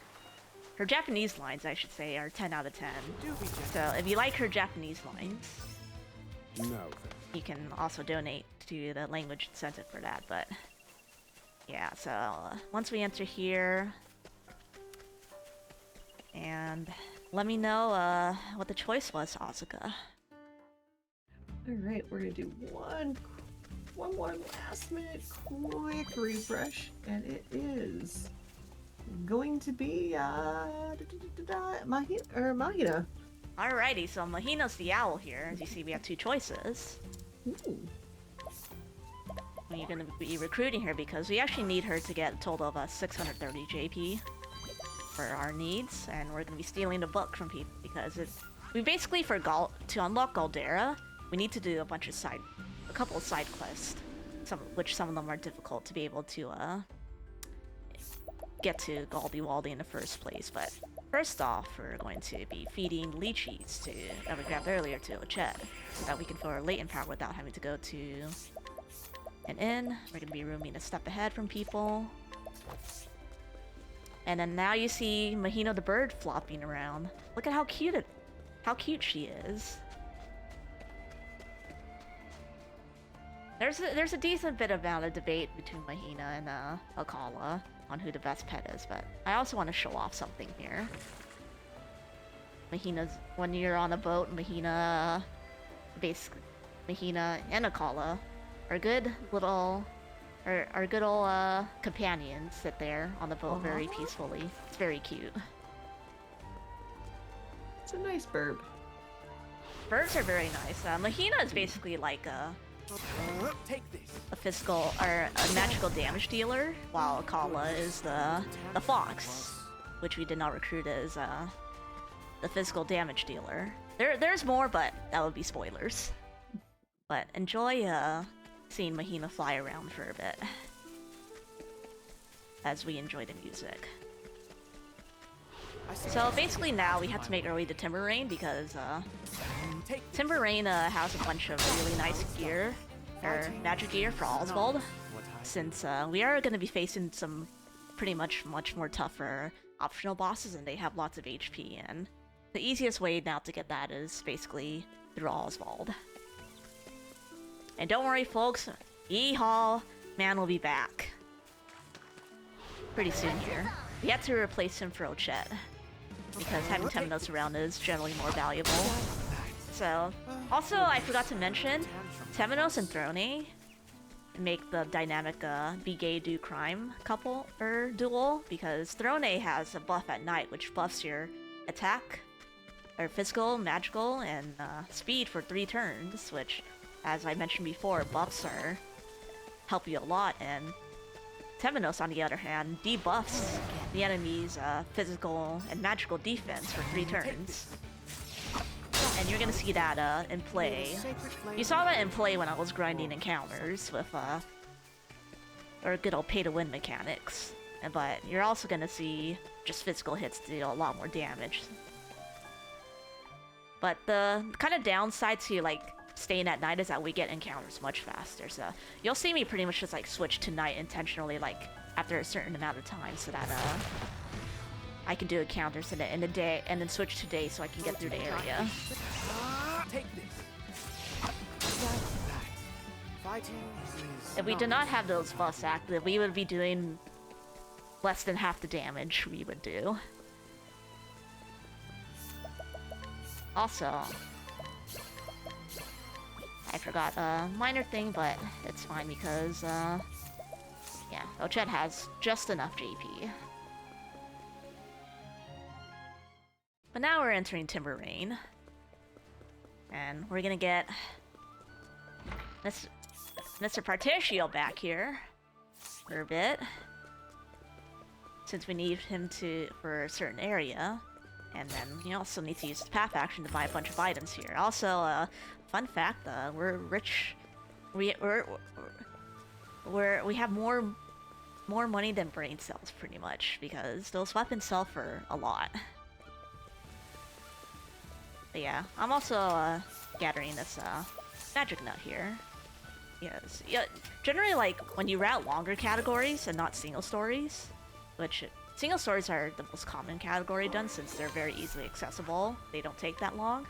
Her Japanese lines, I should say, are 10 out of 10. So if you like her Japanese lines, No. you can also donate to the language incentive for that. But yeah, so once we enter here, and let me know what the choice was, Asuka. Alright, we're gonna do one more last minute quick refresh, and it is going to be Mahina. Alrighty, so Mahina's the owl here. As you see, we have 2 choices. Ooh. And you're gonna be recruiting her because we actually need her to get a total of 630 JP for our needs, and we're gonna be stealing the book from people because we basically to unlock Galdera, we need to do a couple of side quests, some of them are difficult to be able to get to Galdi-Waldi in the first place. But first off, we're going to be feeding lychees that we grabbed earlier to Ochette, so that we can fill our latent power without having to go to an inn. We're going to be rooming a step ahead from people. And then now you see Mahina the bird flopping around. Look at how cute she is. There's a decent bit amount of debate between Mahina and Akala on who the best pet is, but I also want to show off something here. Mahina's, when you're on a boat, Mahina and Akala are good little companions. Sit there on the boat very peacefully. It's very cute. It's a nice bird. Birds are very nice. Mahina is basically like Take this. a physical or a magical damage dealer, while Akala is the fox, which we did not recruit as the physical damage dealer. There's more, but that would be spoilers. But enjoy seeing Mahina fly around for a bit as we enjoy the music. So basically now we have to make our way to Timber Rain because Timber Rain has a bunch of really nice gear, or magic gear for Oswald, since we are going to be facing some much more tougher optional bosses and they have lots of HP, and the easiest way now to get that is basically through Oswald. And don't worry folks, Yeehaw Man will be back pretty soon here. We have to replace him for Ochet, because having Temenos around is generally more valuable. So, also I forgot to mention, Temenos and Throne make the dynamic be gay do crime couple or duel, because Throne has a buff at night which buffs your attack, or physical, magical, and speed for 3 turns, which, as I mentioned before, buffs help you a lot, and Temenos, on the other hand, debuffs the enemy's physical and magical defense for 3 turns. And you're gonna see that in play. You saw that in play when I was grinding encounters with or good old pay-to-win mechanics. But you're also gonna see just physical hits deal a lot more damage. But the kind of downside to like staying at night is that we get encounters much faster. So you'll see me pretty much just like switch to night intentionally, like after a certain amount of time, so that I can do encounters in the day, and then switch to day so I can get through the area. Take this. Fighting is If we did not have those buffs active, we would be doing less than half the damage we would do. Also, I forgot a minor thing, but it's fine because, yeah, Ochet has just enough JP. But now we're entering Timber Rain. And we're gonna get Mr. Partitio back here for a bit, since we need him for a certain area. And then you also need to use the path action to buy a bunch of items here. Also, fun fact, we're rich. We have more money than brain cells, pretty much, because those weapons sell for a lot. But yeah, I'm also gathering this magic nut here. Yes, yeah. Generally, like when you route longer categories and not single stories, which single stories are the most common category done since they're very easily accessible. They don't take that long.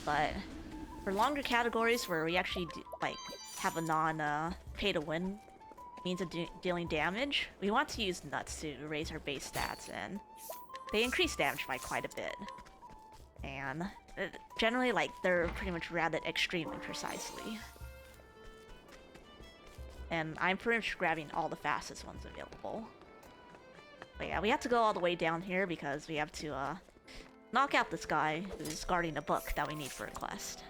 But for longer categories where we actually have a non-pay-to-win means of dealing damage, we want to use nuts to raise our base stats, and they increase damage by quite a bit. And generally, like, they're pretty much routed extremely precisely. And I'm pretty much grabbing all the fastest ones available. But yeah, we have to go all the way down here because we have to knock out this guy who's guarding a book that we need for a quest.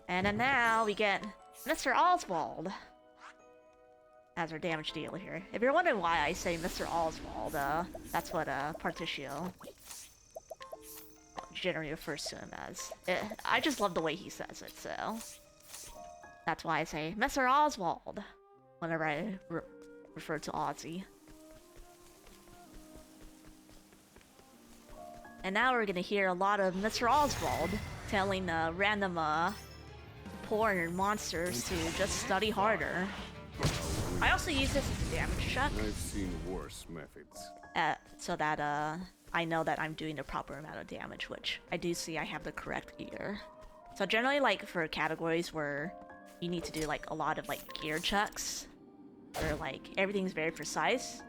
And then now we get Mr. Oswald as our damage dealer here. If you're wondering why I say Mr. Oswald, that's what Partitio generally refers to him as. I just love the way he says it, so that's why I say Mr. Oswald whenever I refer to Ozzy. And now we're gonna hear a lot of Mr. Oswald telling random poor monsters to just study harder. I also mostly use this as a damage check, I've seen worse methods. so that I know that I'm doing the proper amount of damage, which I do see I have the correct gear. So generally, like for categories where you need to do like a lot of like gear checks, where like everything's very precise,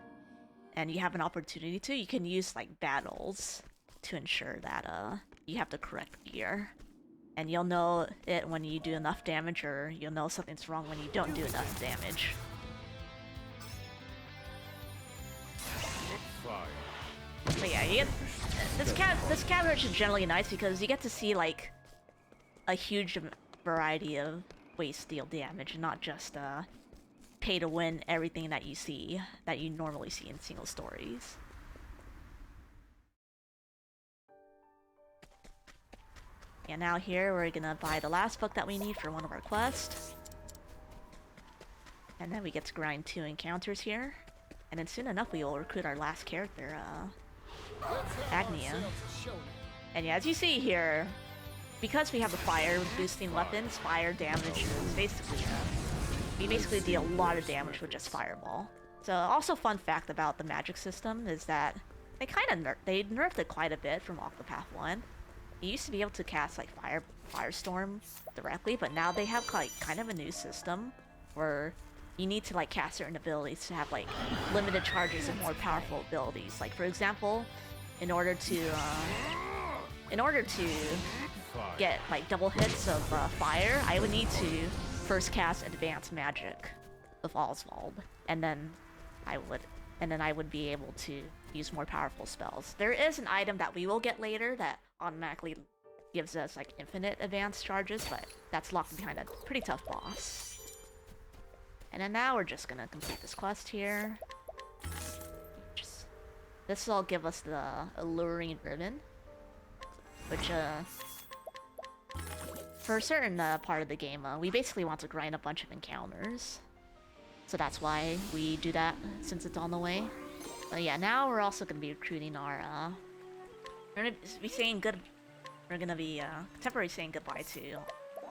and you have an opportunity to, you can use like battles to ensure that you have the correct gear. And you'll know it when you do enough damage, or you'll know something's wrong when you don't do enough damage. Fire. But yeah, you get this category is generally nice because you get to see like a huge variety of ways to deal damage, and not just pay to win everything that you normally see in single stories. And now here we're gonna buy the last book that we need for one of our quests. And then we get to grind 2 encounters here. And then soon enough we will recruit our last character, Agnia. And yeah, as you see here, because we have the fire boosting weapons, fire damage is basically, we basically deal a lot of damage with just fireball. So also fun fact about the magic system is that they kind of they nerfed it quite a bit from Octopath 1. You used to be able to cast like Firestorm directly, but now they have like kind of a new system where you need to like cast certain abilities to have like limited charges and more powerful abilities. Like for example, in order to get like double hits of fire, I would need to first cast Advanced Magic with Oswald, and then I would be able to use more powerful spells. There is an item that we will get later that automatically gives us like infinite advanced charges, but that's locked behind a pretty tough boss. And then now we're just gonna complete this quest here. This will give us the alluring ribbon, which for a certain part of the game, we basically want to grind a bunch of encounters. So that's why we do that, since it's on the way. But yeah, now we're also gonna be recruiting our we're gonna be saying temporarily saying goodbye to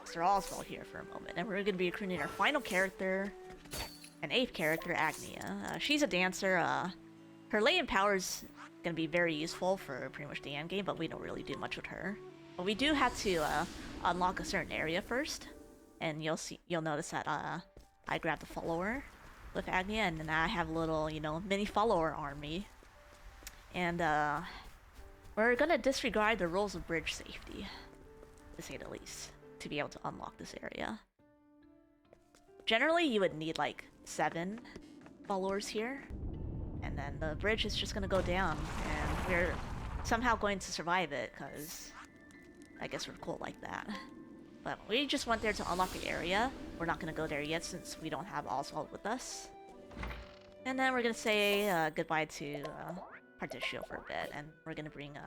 Mr. Oswald here for a moment, and we're gonna be recruiting our final character, an 8th character, Agnia. She's a dancer. Her latent power is gonna be very useful for pretty much the end game, but we don't really do much with her. But we do have to unlock a certain area first, and you'll notice that I grabbed a follower with Agnia, and then I have a little, mini follower army. And we're gonna disregard the rules of bridge safety, to say the least, to be able to unlock this area. Generally, you would need like 7 followers here, and then the bridge is just gonna go down, and we're somehow going to survive it, because I guess we're cool like that. But we just went there to unlock the area. We're not gonna go there yet since we don't have Oswald with us. And then we're gonna say goodbye to Particio for a bit, and we're gonna bring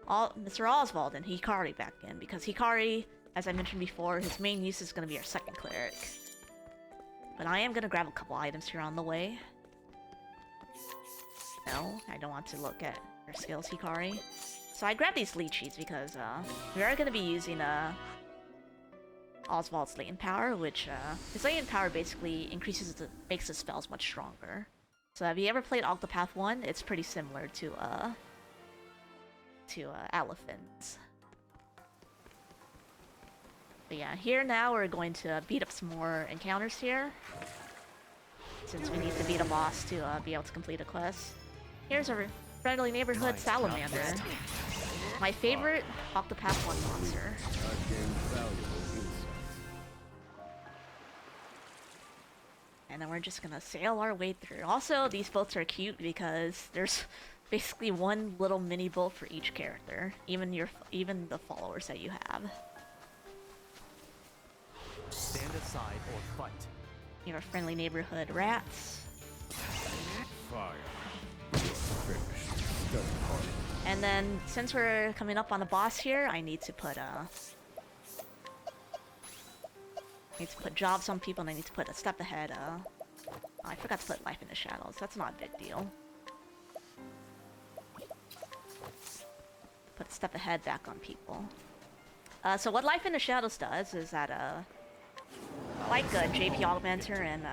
Mr. Oswald and Hikari back in, because Hikari, as I mentioned before, his main use is gonna be our 2nd cleric. But I am gonna grab a couple items here on the way. No, I don't want to look at your skills, Hikari. So I grabbed these leeches because we are gonna be using Oswald's latent power, which his latent power basically makes his spells much stronger. So have you ever played Octopath 1? It's pretty similar to Elephant's. But yeah, here now we're going to beat up some more encounters here, since we need to beat a boss to be able to complete a quest. Here's our friendly neighborhood salamander, my favorite Octopath 1 monster. And then we're just gonna sail our way through. Also, these boats are cute because there's basically one little mini boat for each character, even the followers that you have. Stand aside or fight. You have friendly neighborhood rats. Fire. Finished. Study hard. And then, since we're coming up on a boss here, I need to put jobs on people, and I need to put a step ahead. Oh, I forgot to put life in the shadows. That's not a big deal. Put a step ahead back on people. So what life in the shadows does is that, like JP Augmenter and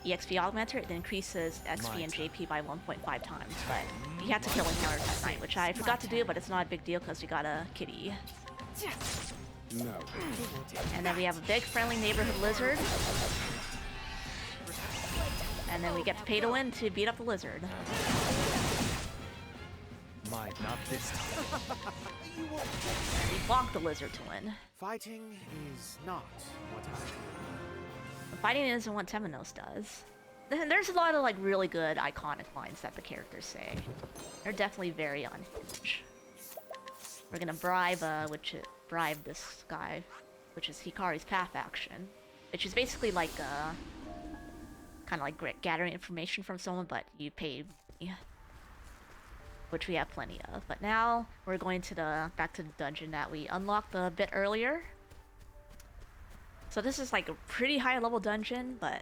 EXP augmenter, it increases XP and JP by 1.5 times, but you have to kill encounters at night, which I forgot to do, but it's not a big deal because we got a kitty. No. And then we have a big friendly neighborhood lizard. And then we get to pay to win to beat up the lizard. Might not this time. And we bonk the lizard to win. Fighting is not what I do. Fighting isn't what Temenos does. There's a lot of like really good iconic lines that the characters say. They're definitely very unhinged. We're gonna bribe this guy, which is Hikari's path action, which is basically like kind of like gathering information from someone, but you pay me, which we have plenty of. But now we're going to back to the dungeon that we unlocked a bit earlier. So this is like a pretty high level dungeon, but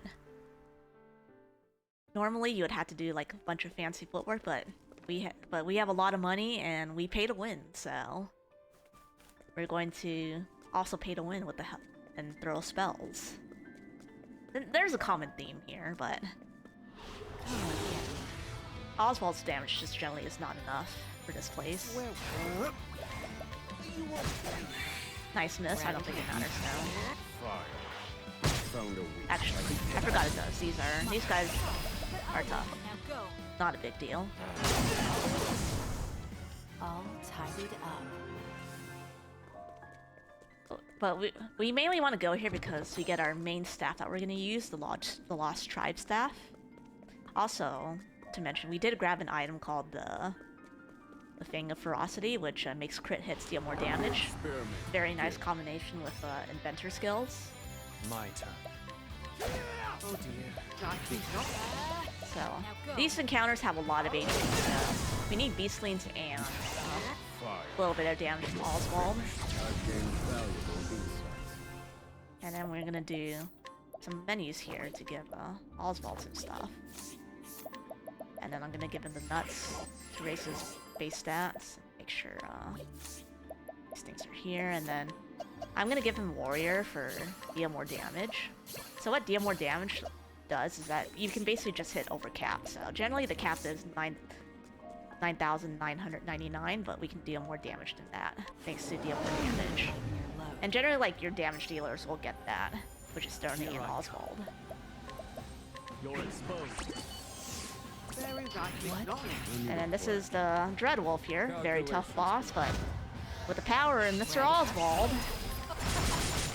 normally you would have to do like a bunch of fancy footwork, but we have a lot of money and we pay to win, so we're going to also pay to win with the help and throw spells. There's a common theme here, but Oswald's damage just generally is not enough for this place. Nice miss. I don't think it matters now. Fire. Found a weak. Actually, I forgot it does. These guys are tough. Now go. Not a big deal. All tidied up. But we mainly want to go here because we get our main staff that we're going to use, the Lost Tribe staff. Also, to mention, we did grab an item called the Fang of Ferocity, which makes crit hits deal more damage. Experiment. Very nice combination with inventor skills. My turn. Oh dear. I think not. So these encounters have a lot of HP. So we need beastlings and Fire. a little bit of damage from Oswald. I've gained valuable insights. And then we're gonna do some menus here to give Oswald some stuff. And then I'm gonna give him the nuts to raise his base stats. Make sure these things are here. And then I'm gonna give him Warrior for deal more damage. So what deal more damage does is that you can basically just hit over cap. So generally the cap is 9,999, but we can deal more damage than that thanks to deal more damage. And generally, like, your damage dealers will get that, which is Sterling and Oswald. You're exposed. Very likely not. And then this is the Dreadwolf here, very tough boss, but with the power in Mr. Oswald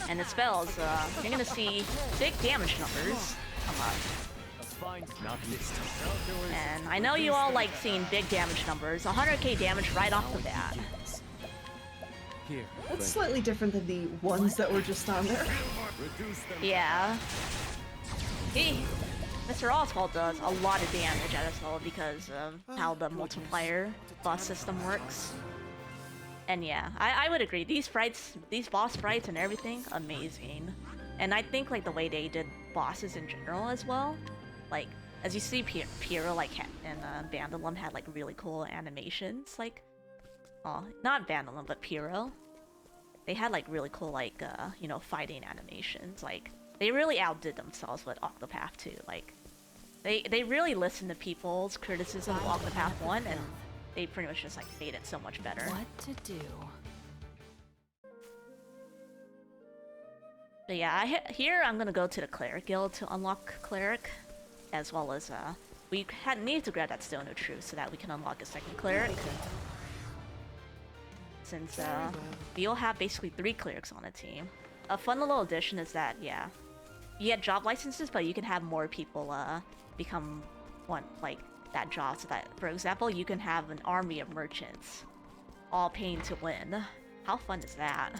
and the spells, you're gonna see big damage numbers come up. A fine not this time. And I know you all like seeing big damage numbers, 100k damage right off the bat. Here. That's slightly different than the ones that were just on there. Reduce them. Yeah. Mr. Oswald does a lot of damage at us all because of how the multiplier boss system works. And yeah, I would agree. These sprites, these boss sprites and everything, amazing. And I think like the way they did bosses in general as well, like as you see, Pyro like and Vandalum had like really cool animations. Like, oh, not Vandalum but Pyro. They had like really cool like you know, fighting animations. Like they really outdid themselves with Octopath 2. Like they really listened to people's criticism of Octopath 1 and they pretty much just like made it so much better. What to do? But yeah, here I'm gonna go to the Cleric Guild to unlock Cleric, as well as we need to grab that Stone of Truth so that we can unlock a second Cleric. Since we all have basically 3 Clerics on the team. A fun little addition is that, yeah, you get job licenses, but you can have more people become one like that job. So that, for example, you can have an army of merchants, all paying to win. How fun is that?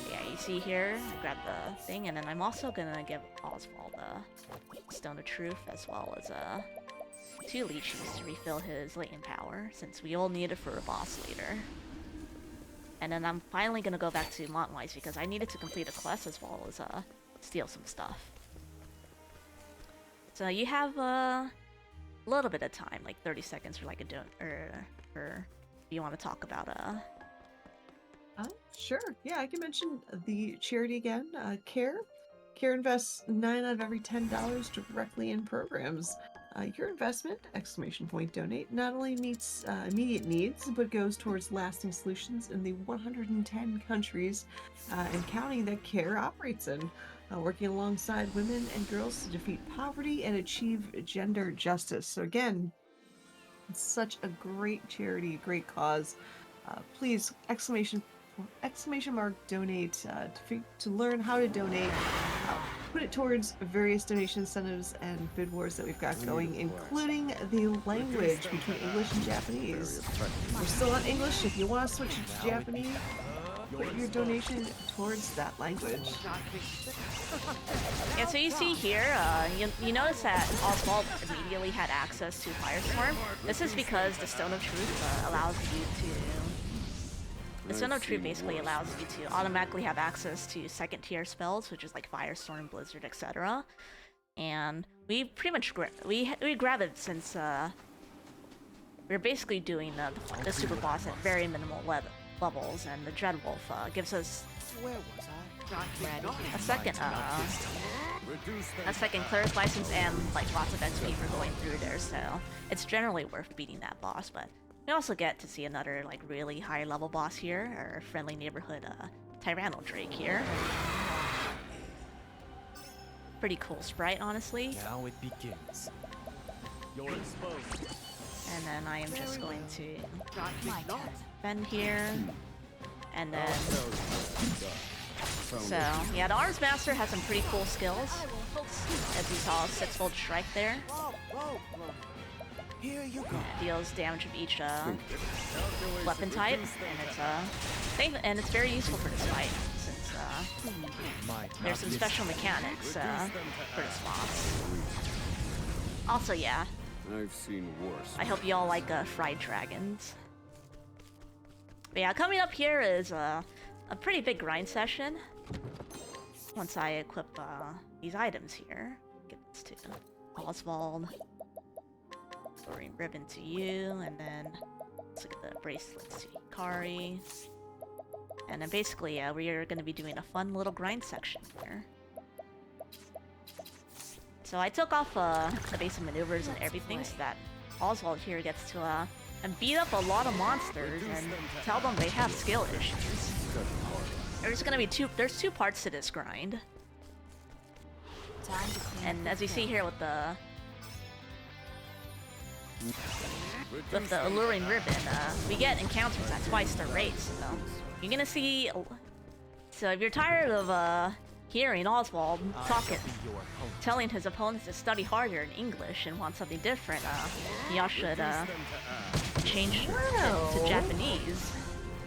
Yeah, you see here, I grabbed the thing, and then I'm also gonna give Oswald a Stone of Truth, as well as 2 leeches to refill his latent power, since we all need it for a boss later. And then I'm finally gonna go back to Montwise because I needed to complete a quest as well as steal some stuff. So you have a little bit of time, like 30 seconds for like a or if you want to talk about Sure. Yeah, I can mention the charity again. CARE Kier invests 9 out of every $10 directly in programs. Your investment, exclamation point donate, not only meets immediate needs, but goes towards lasting solutions in the 110 countries and counting that CARE operates in, working alongside women and girls to defeat poverty and achieve gender justice. So again, it's such a great charity, a great cause. Please, exclamation mark donate to learn how to donate. Put it towards various donation incentives and bid wars that we've got going, including the language between English and Japanese. We're still on English. If you want to switch to Japanese, put your donation towards that language. Yeah, so you see here, you notice that Oswald immediately had access to Firestorm. This is because the Stone of Truth allows you to... The Stone of Truth basically allows you to automatically have access to second-tier spells, which is like Firestorm, Blizzard, etc. And we pretty much we grab it since we're basically doing the Superboss at very minimal levels, and the Dreadwolf gives us Where was I? a second Cleric's License and like lots of XP for going through there, so it's generally worth beating that boss. But we also get to see another like really high level boss here, our friendly neighborhood Tyranno Drake here. Pretty cool sprite, honestly. Now it begins. You're exposed. And then I am just going to My turn. bend here, and then so yeah, the Arms Master has some pretty cool skills. As you saw, 6-fold strike there. Here you go. Deals damage of each weapon type, and it's very useful for this fight since there's some special mechanics for this boss. Also, yeah, I've seen worse. I hope you all like fried dragons. But yeah, coming up here is a pretty big grind session. Once I equip these items here, get this to Oswald. Storing ribbon to you, and then let's look at the bracelets to Ikari. And then basically, we are going to be doing a fun little grind section here. So I took off the basic maneuvers and everything so that Oswald here gets to beat up a lot of monsters and tell them they have skill issues. There's going to be there's two parts to this grind. Time to clean And up as you the see plate. here with the alluring ribbon, we get encounters at twice the rate, so you're gonna see. So if you're tired of hearing Oswald telling his opponents to study harder in English and want something different, y'all should change to Japanese.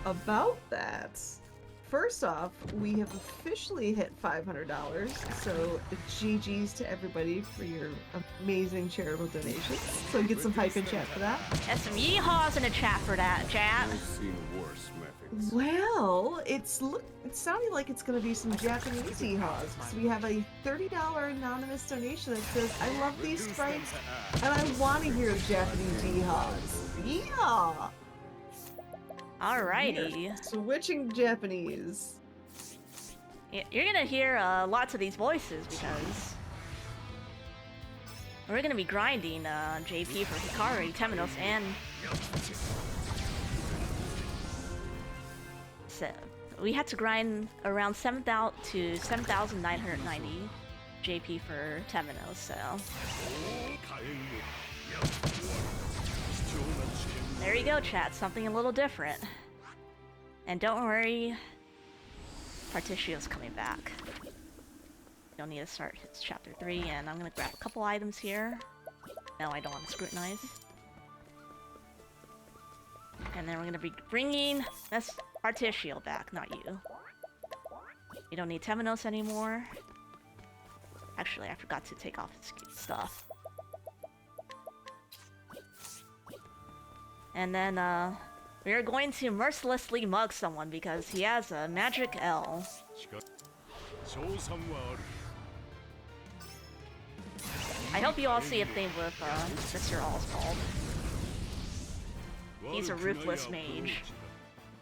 About that, first off, we have officially hit $500, so GG's to everybody for your amazing charitable donations. So get some hype in chat for that. And some yeehaws in the chat for that, chat. I've seen worse methods. Well, it's sounding like it's going to be some Japanese yeehaws. So we have a $30 anonymous donation that says, "I love these sprites, and I want to hear the Japanese yeehaws." Yeehaw! Alrighty. Switching to Japanese. You're gonna hear lots of these voices because we're gonna be grinding JP for Hikari, Temenos, and so we had to grind around 7,000 to 7,990 JP for Temenos. So there you go, chat. Something a little different. And don't worry, Partitio's coming back. You'll need to start his chapter 3, and I'm gonna grab a couple items here. No, I don't want to scrutinize. And then we're gonna be bringing this Partitio back, not you. You don't need Temenos anymore. Actually, I forgot to take off his stuff. And then, we are going to mercilessly mug someone because he has a magic L. I hope you all see a thing with Mr. Oswald. He's a ruthless mage,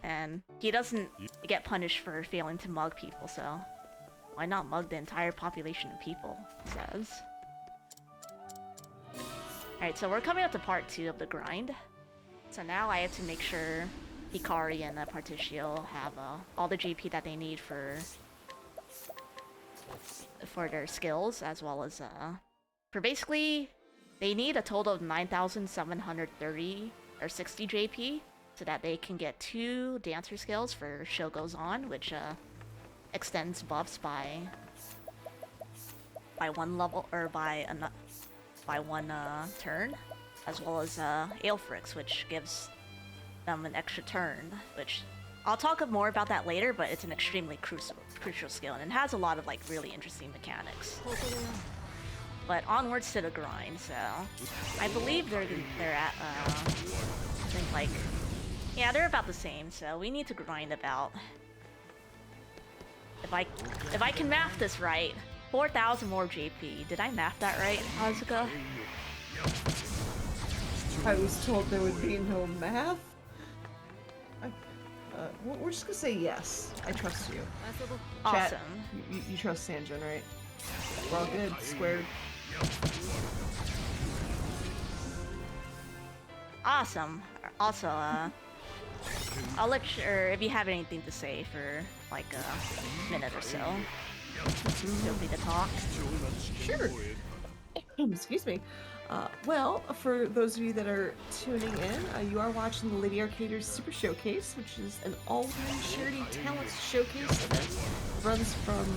and he doesn't get punished for failing to mug people, so Why not mug the entire population of people? It says. Alright, so we're coming up to part 2 of the grind. So now I have to make sure Hikari and Particio have all the GP that they need for their skills, as well as for basically they need a total of 9,730 or 60 JP so that they can get 2 dancer skills for Show Goes On, which extends buffs by 1 level or by 1 turn, as well as Aelfrix, which gives them an extra turn, which I'll talk more about that later, but it's an extremely crucial skill, and it has a lot of like really interesting mechanics. But onwards to the grind, so I believe they're at I think like, yeah, they're about the same, so we need to grind about, if I can math this right, 4,000 more JP. Did I math that right, Hazuka? I was told there would be no math. We're just gonna say yes. I trust you. Chat, Awesome. you trust Sanjan, right? We're all good. Squared. Awesome. Also, I'll let you, or if you have anything to say for like a minute or so, feel free to talk. Sure. Excuse me. Well, for those of you that are tuning in, you are watching the Lady Arcaders Super Showcase, which is an all-women charity talent showcase event. It runs from,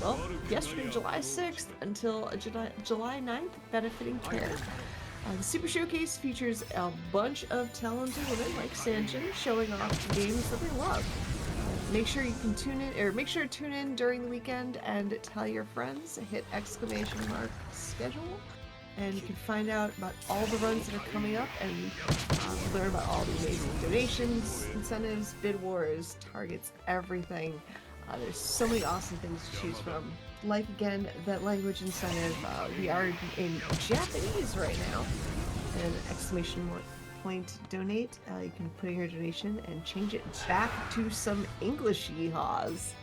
well, yesterday, July 6th, until July 9th, benefiting care. The Super Showcase features a bunch of talented women like Sanjan showing off games that they love. Make sure you can tune in, or make sure to tune in during the weekend and tell your friends. Hit !schedule, and you can find out about all the runs that are coming up and learn about all the amazing donations, incentives, bid wars, targets, everything. There's so many awesome things to choose from. Like again, that language incentive, we are in Japanese right now. And exclamation point donate, you can put in your donation and change it back to some English yeehaws.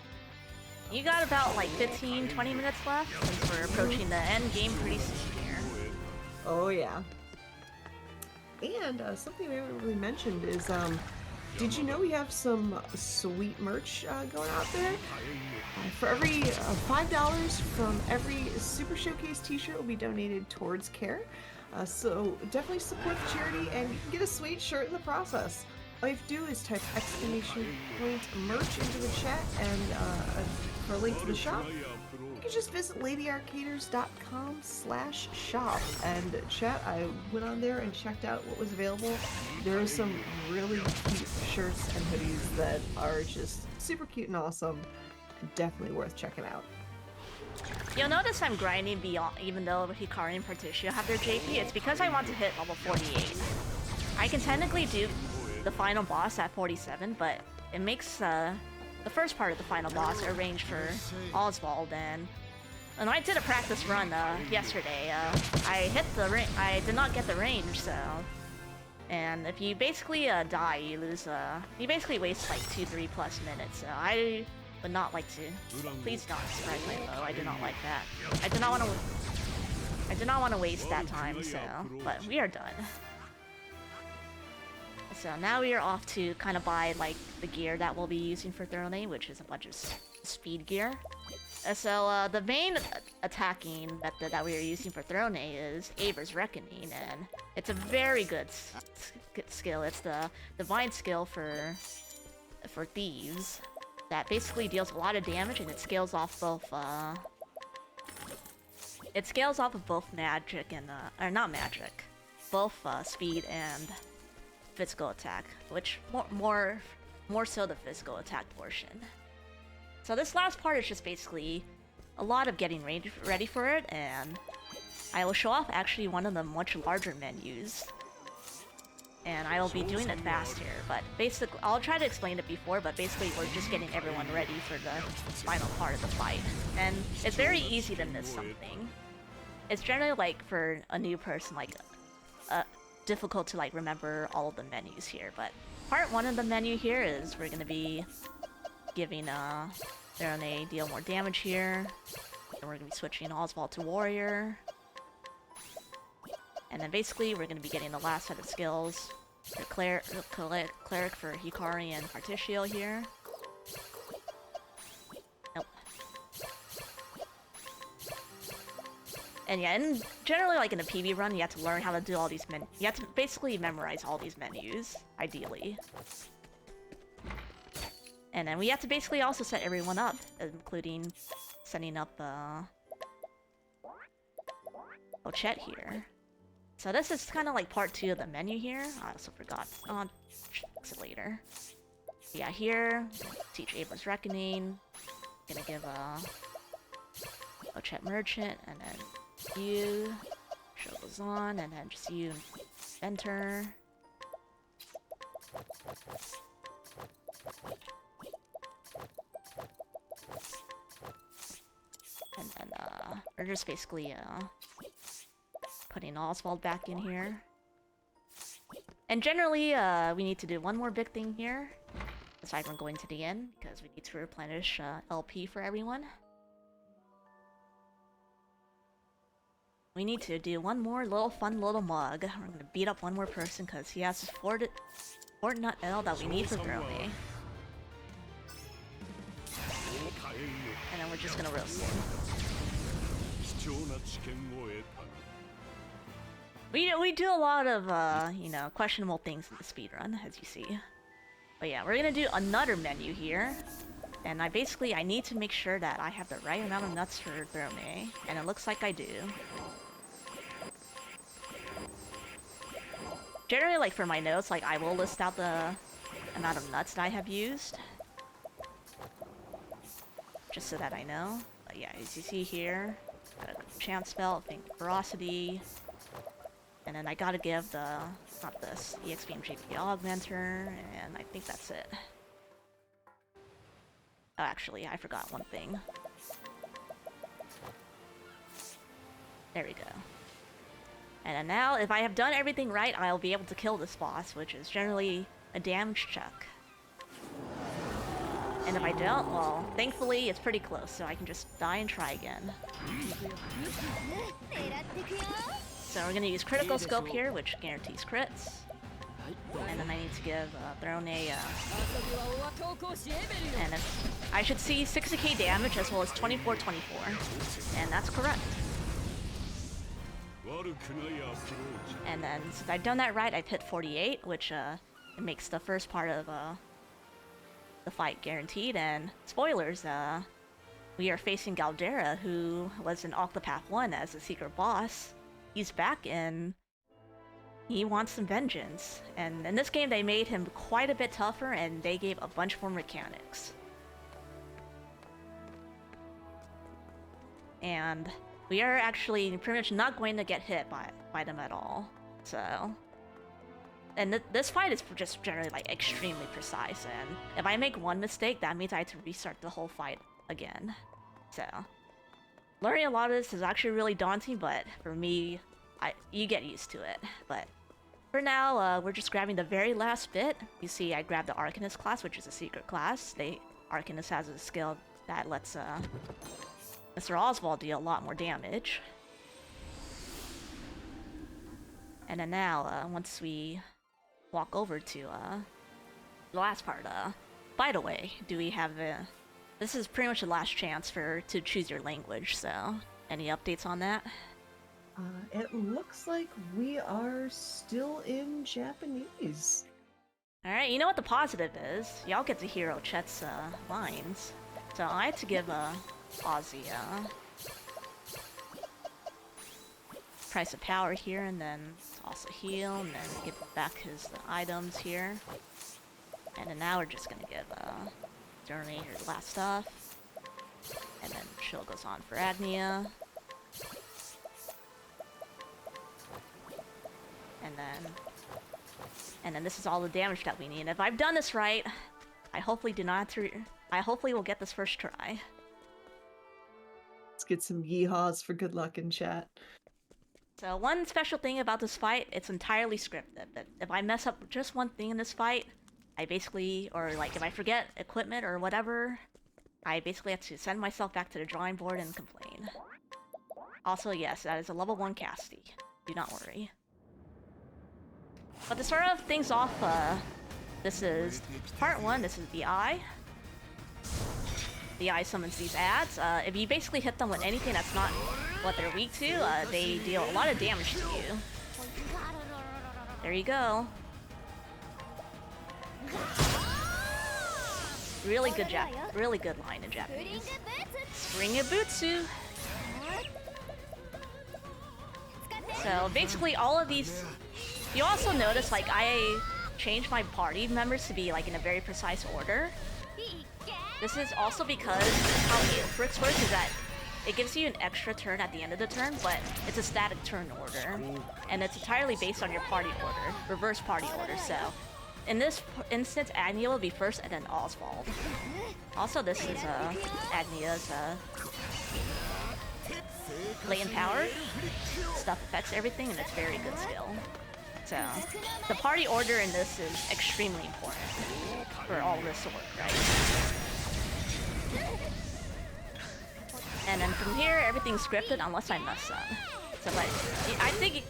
You got about like 15-20 minutes left since we're approaching the end game pretty soon here. Oh yeah. And something we haven't really mentioned is, did you know we have some sweet merch going out there? For every $5 from every Super Showcase t-shirt will be donated towards care. So definitely support the charity, and you can get a sweet shirt in the process. All you have to do is type exclamation point merch into the chat, and for a link to the shop, you can just visit ladyarcaders.com/shop. And chat, I went on there and checked out what was available. There are some really cute shirts and hoodies that are just super cute and awesome. Definitely worth checking out. You'll notice I'm grinding beyond, even though Hikari and Particio have their JP. It's because I want to hit level 48. I can technically do the final boss at 47, but it makes the first part of the final boss arranged for Oswald. And when I did a practice run yesterday, I hit the I did not get the range, so. And if you basically die, you lose. You basically waste like 2-3 plus minutes. So I would not like to. Please don't surprise my foe. I do not like that. I do not want to waste that time. So, but we are done. So now we are off to kind of buy like the gear that we'll be using for Throne, which is a bunch of speed gear. So the main attacking method that we are using for Throne is Aver's Reckoning, and it's a very good skill. It's the divine skill for thieves that basically deals a lot of damage, and it scales off both of both magic and or not magic, both speed and physical attack, which more so the physical attack portion. So this last part is just basically a lot of getting ready for it, and I will show off actually one of the much larger menus. And I will be doing it fast here, but basically, I'll try to explain it before, but basically we're just getting everyone ready for the final part of the fight. And it's very easy to miss something. It's generally like for a new person, like difficult to like remember all of the menus here, but part 1 of the menu here is we're gonna be giving They're gonna deal more damage here. And we're gonna be switching Oswald to Warrior. And then basically we're gonna be getting the last set of skills. The Cleric for Hikari and Particio here. Nope. And yeah, and generally, like in a PB run, you have to learn how to do all these you have to basically memorize all these menus, ideally. And then we have to basically also set everyone up, including setting up, Chet here. So this is kind of like part 2 of the menu here. I also forgot. I'll fix it later. Yeah, here, teach Abra's Reckoning. Gonna give a Chet Merchant, and then you, show goes on, and then just you enter. And then we're just basically putting Oswald back in here. And generally, we need to do one more big thing here, aside from going to the inn, because we need to replenish LP for everyone. We need to do one more fun little mug. We're gonna beat up one more person because he has his Fort Nut L that we need for Brome. And then we're just gonna roast him. We do a lot of, you know, questionable things in the speedrun, as you see. But yeah, we're gonna do another menu here. And I need to make sure that I have the right amount of nuts for Brome. And it looks like I do. Generally, like for my notes, like I will list out the amount of nuts that I have used. Just so that I know. But yeah, as you see here, got a chance spell, Ferocity. And then I gotta give not this, EXP and JP Augmenter, and I think that's it. Oh, actually, I forgot one thing. There we go. And then now, if I have done everything right, I'll be able to kill this boss, which is generally a damage check. And if I don't, well, thankfully it's pretty close, so I can just die and try again. So we're gonna use Critical Scope here, which guarantees crits. And then I need to give Throne a, and I should see 60k damage as well as 2424. And that's correct. And then, since I've done that right, I've hit 48, which it makes the first part of the fight guaranteed. And spoilers, we are facing Galdera, who was in Octopath 1 as a secret boss. He's back and he wants some vengeance. And in this game, they made him quite a bit tougher, and they gave a bunch more mechanics. And we are actually pretty much not going to get hit by them at all. So, and this fight is just generally like extremely precise, and if I make one mistake, that means I have to restart the whole fight again. So, learning a lot of this is actually really daunting, but for me, you get used to it. But for now, we're just grabbing the very last bit. You see, I grabbed the Arcanist class, which is a secret class. Arcanist has a skill that lets Mr. Oswald deal a lot more damage. And then now, once we walk over to the last part, by the way, do we have this is pretty much the last chance to choose your language, so any updates on that? It looks like we are still in Japanese. Alright, you know what the positive is? Y'all get to hear Chet's lines. So I had to give Ozzy price of power here, and then also heal, and then give back his items here. And then now we're just gonna give Journey her last stuff. And then Chill goes on for Agnia. And then this is all the damage that we need. And if I've done this right, I hopefully will get this first try. Let's get some yeehaws for good luck in chat. So one special thing about this fight, it's entirely scripted. But if I mess up just one thing in this fight, I basically, or like if I forget equipment or whatever, I basically have to send myself back to the drawing board and complain. Also, yes, that is a level 1 casty. Do not worry. But to start off things off, this is part 1. This is the Eye. The Eye summons these ads. If you basically hit them with anything that's not what they're weak to, they deal a lot of damage to you. There you go. Really good really good line in Japanese. Spring Butsu. So basically all of these, you also notice like I changed my party members to be like in a very precise order. This is also because how Aelfric's works is that it gives you an extra turn at the end of the turn, but it's a static turn order. And it's entirely based on your party order, reverse party order, so. In this instance, Agnia will be first and then Oswald. Also, this is Agnia's latent power. Stuff affects everything and it's very good skill. So, the party order in this is extremely important for all this to work, right? And then from here, everything's scripted unless I mess up. So, but I think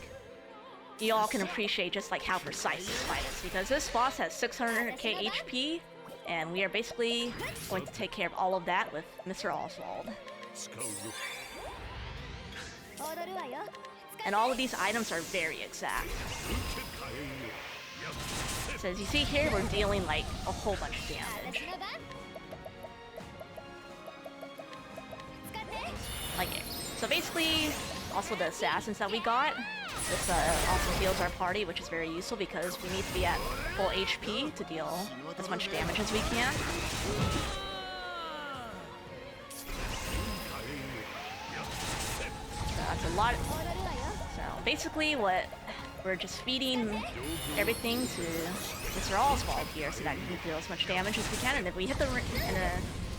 you all can appreciate just like how precise this fight is, because this boss has 600k HP, and we are basically going to take care of all of that with Mr. Oswald. And all of these items are very exact. So as you see here, we're dealing like a whole bunch of damage. Like, so basically, also the assassins that we got, this also heals our party, which is very useful because we need to be at full HP to deal as much damage as we can. So that's a lot. So basically what we're just feeding everything to Mr. Oswald here so that he can deal as much damage as we can, and if we hit the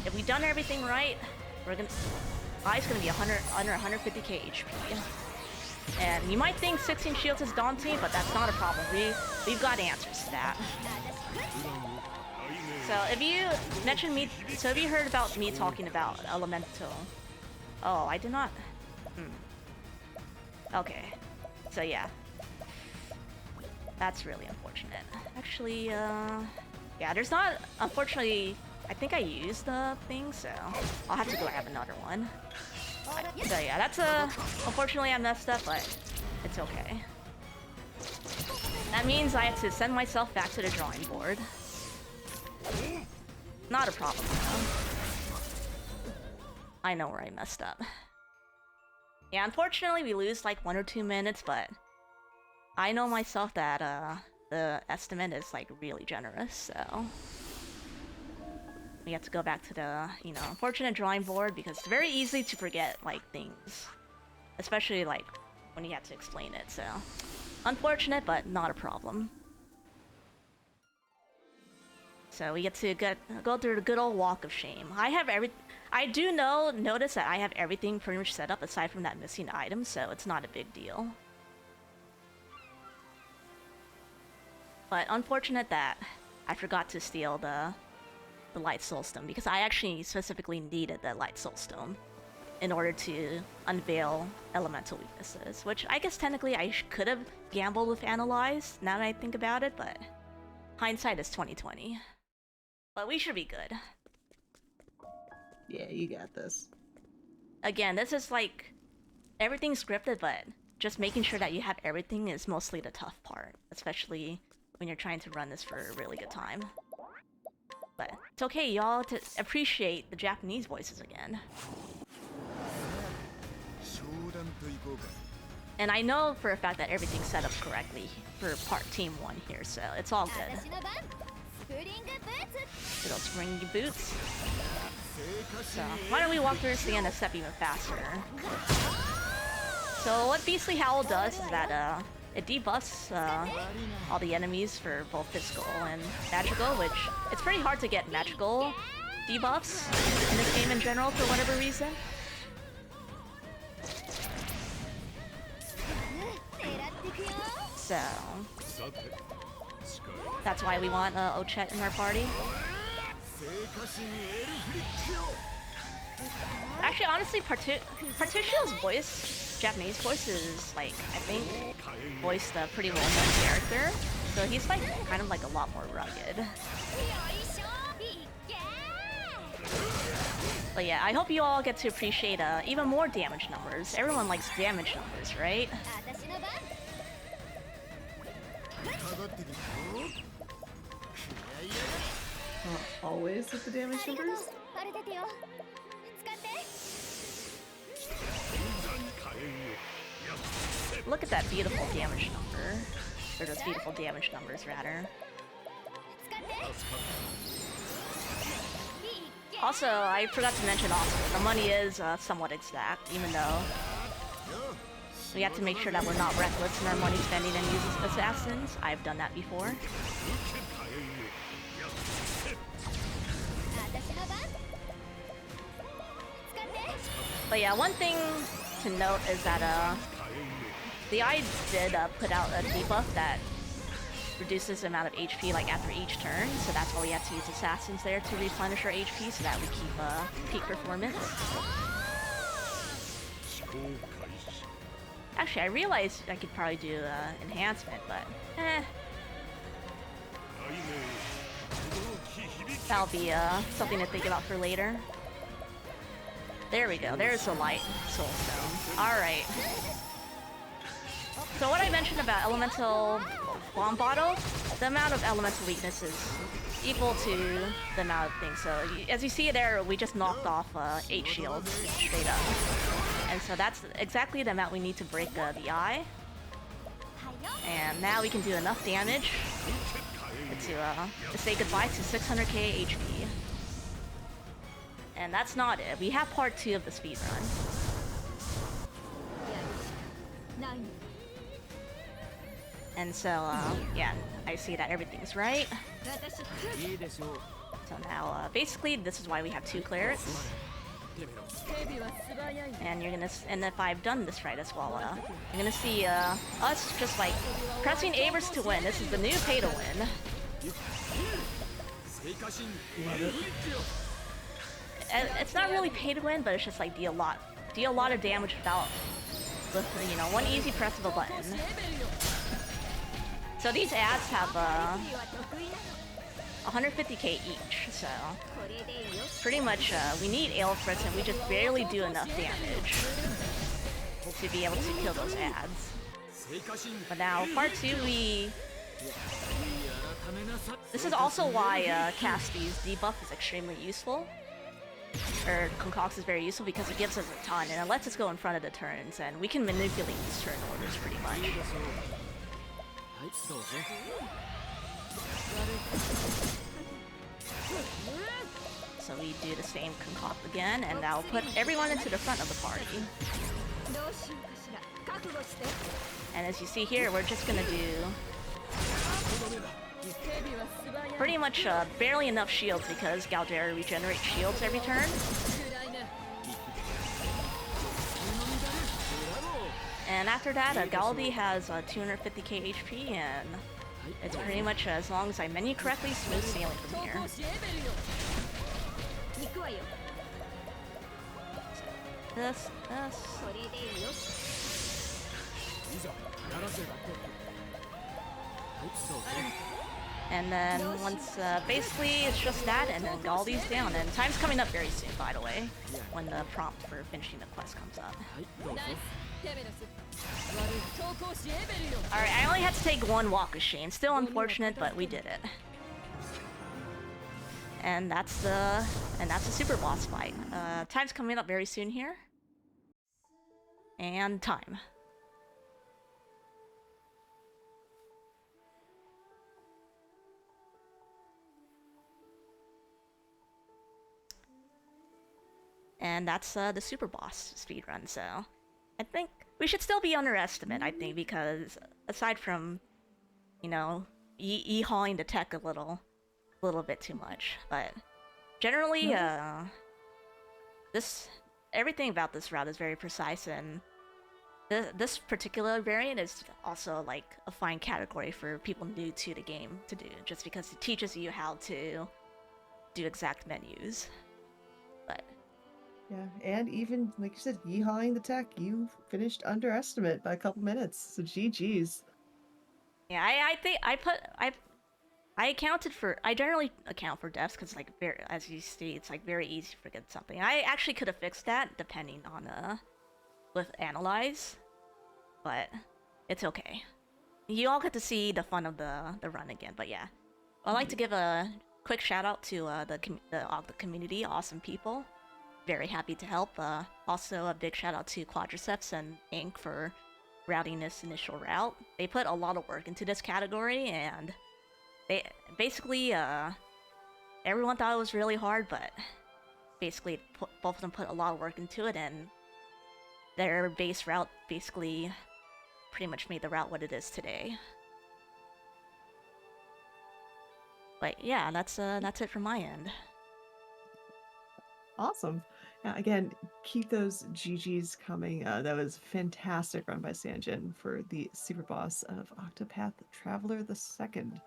if we've done everything right, we're gonna Eye's gonna be under 150k HP. And you might think 16 shields is daunting, but that's not a problem. We've got answers to that. So if you mentioned me, so have you heard about me talking about Elemental? Oh, I did not. Okay. So yeah, that's really unfortunate. Actually, yeah, there's not. Unfortunately, I think I used the thing, so I'll have to go grab another one. So yeah, that's unfortunately I messed up, but it's okay. That means I have to send myself back to the drawing board. Not a problem though. I know where I messed up. Yeah, unfortunately we lose like 1 or 2 minutes, but I know myself that the estimate is like really generous, so we have to go back to the, you know, unfortunate drawing board because it's very easy to forget, like, things. Especially, like, when you have to explain it, so. Unfortunate, but not a problem. So we get to go through the good old walk of shame. I do notice that I have everything pretty much set up aside from that missing item, so it's not a big deal. But unfortunate that I forgot to steal the Light Soul Stone, because I actually specifically needed the Light Soul Stone in order to unveil elemental weaknesses, which I guess technically I could have gambled with Analyze, now that I think about it, but hindsight is 20/20. But we should be good. Yeah, you got this. Again, this is like, everything's scripted, but just making sure that you have everything is mostly the tough part, especially when you're trying to run this for a really good time. But it's okay, y'all, to appreciate the Japanese voices again. And I know for a fact that everything's set up correctly for part Team 1 here, so it's all good. Little springy boots. So, why don't we walk through this thing a step even faster? So what Beastly Howl does is that it debuffs all the enemies for both physical and magical, which it's pretty hard to get magical debuffs in this game in general for whatever reason. So that's why we want Ochette in our party. Actually, honestly, Patricio's voice, Japanese voice, is like, I think, voiced a pretty well-known character. So he's like, kind of like a lot more rugged. But yeah, I hope you all get to appreciate even more damage numbers. Everyone likes damage numbers, right? Always with the damage numbers? Look at that beautiful damage number. Or those beautiful damage numbers, rather. Also, I forgot to mention also, the money is somewhat exact, even though we have to make sure that we're not reckless in our money spending and use assassins. I've done that before. But yeah, one thing to note is that the eye did put out a debuff that reduces the amount of HP like after each turn, so that's why we have to use assassins there to replenish our HP so that we keep peak performance. Actually, I realized I could probably do enhancement, but that'll be something to think about for later. There we go, there's the light soul stone. Alright. So what I mentioned about elemental bomb bottle, the amount of elemental weakness is equal to the amount of things. So as you see there, we just knocked off 8 shields straight up. And so that's exactly the amount we need to break the eye. And now we can do enough damage to say goodbye to 600k HP. And that's not it. We have part 2 of the speedrun. And so, yeah, I see that everything's right. So now, basically, this is why we have 2 clerics. And and if I've done this right as well, you're gonna see us just like pressing Avers to win. This is the new pay to win. It's not really pay to win, but it's just like deal a lot of damage without, you know, one easy press of a button. So these ads have 150k each, so pretty much we need Aelfrits and we just barely do enough damage to be able to kill those ads. But now, part 2, this is also why Cassidy's debuff is extremely useful. Or Concox is very useful because it gives us a ton and it lets us go in front of the turns and we can manipulate these turn orders pretty much. So we do the same concoct again, and that'll put everyone into the front of the party. And as you see here, we're just gonna do pretty much barely enough shields because Galdera regenerates shields every turn. And after that, Galdi has 250k HP, and it's pretty much, as long as I menu correctly, smooth sailing from here. This. And then once, basically, it's just that, and then Galdi's down. And time's coming up very soon, by the way, when the prompt for finishing the quest comes up. Alright, I only had to take 1 walk of shame. Still unfortunate, but we did it. And that's the super boss fight. Time's coming up very soon here. And time. And that's the super boss speedrun, so I think we should still be underestimated, I think, because aside from, you know, hauling the tech a little bit too much, but generally, everything about this route is very precise, and this particular variant is also like a fine category for people new to the game to do, just because it teaches you how to do exact menus. But Yeah, and even like you said, yeehawing the tech, you finished under estimate by a couple minutes. So GG's. yeah, I think I accounted for. I generally account for deaths because, like, very, as you see, it's like very easy to forget something. I actually could have fixed that depending on with analyze, but it's okay. You all get to see the fun of the run again. But yeah, I'd like to give a quick shout out to the Octa community, awesome people. Very happy to help. Also, a big shout out to Quadriceps and Ink for routing this initial route. They put a lot of work into this category, and they basically everyone thought it was really hard, but basically both of them put a lot of work into it, and their base route basically pretty much made the route what it is today. But yeah, that's it from my end. Awesome. Yeah, again, keep those GGs coming. That was fantastic run by Sanjan for the Superboss of Octopath Traveler the Second.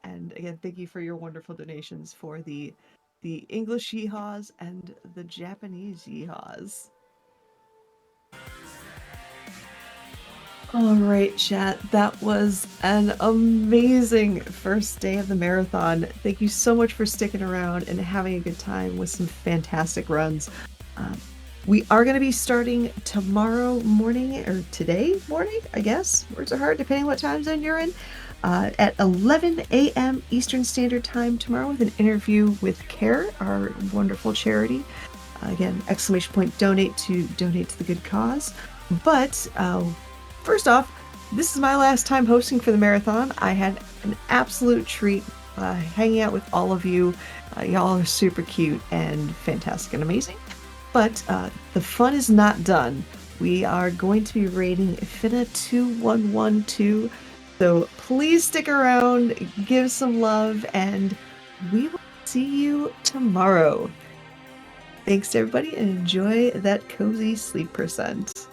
And again, thank you for your wonderful donations for the English yeehaws and the Japanese yeehaws. All right, chat. That was an amazing first day of the marathon. Thank you so much for sticking around and having a good time with some fantastic runs. We are going to be starting tomorrow morning, or today morning, I guess. Words are hard depending what time zone you're in. At 11 a.m. Eastern Standard Time tomorrow with an interview with CARE, our wonderful charity. Again, !donate to donate to the good cause. But first off, this is my last time hosting for the marathon. I had an absolute treat hanging out with all of you. Y'all are super cute and fantastic and amazing. But the fun is not done. We are going to be rating Finna 2112. So please stick around, give some love, and we will see you tomorrow. Thanks to everybody, and enjoy that cozy sleep percent.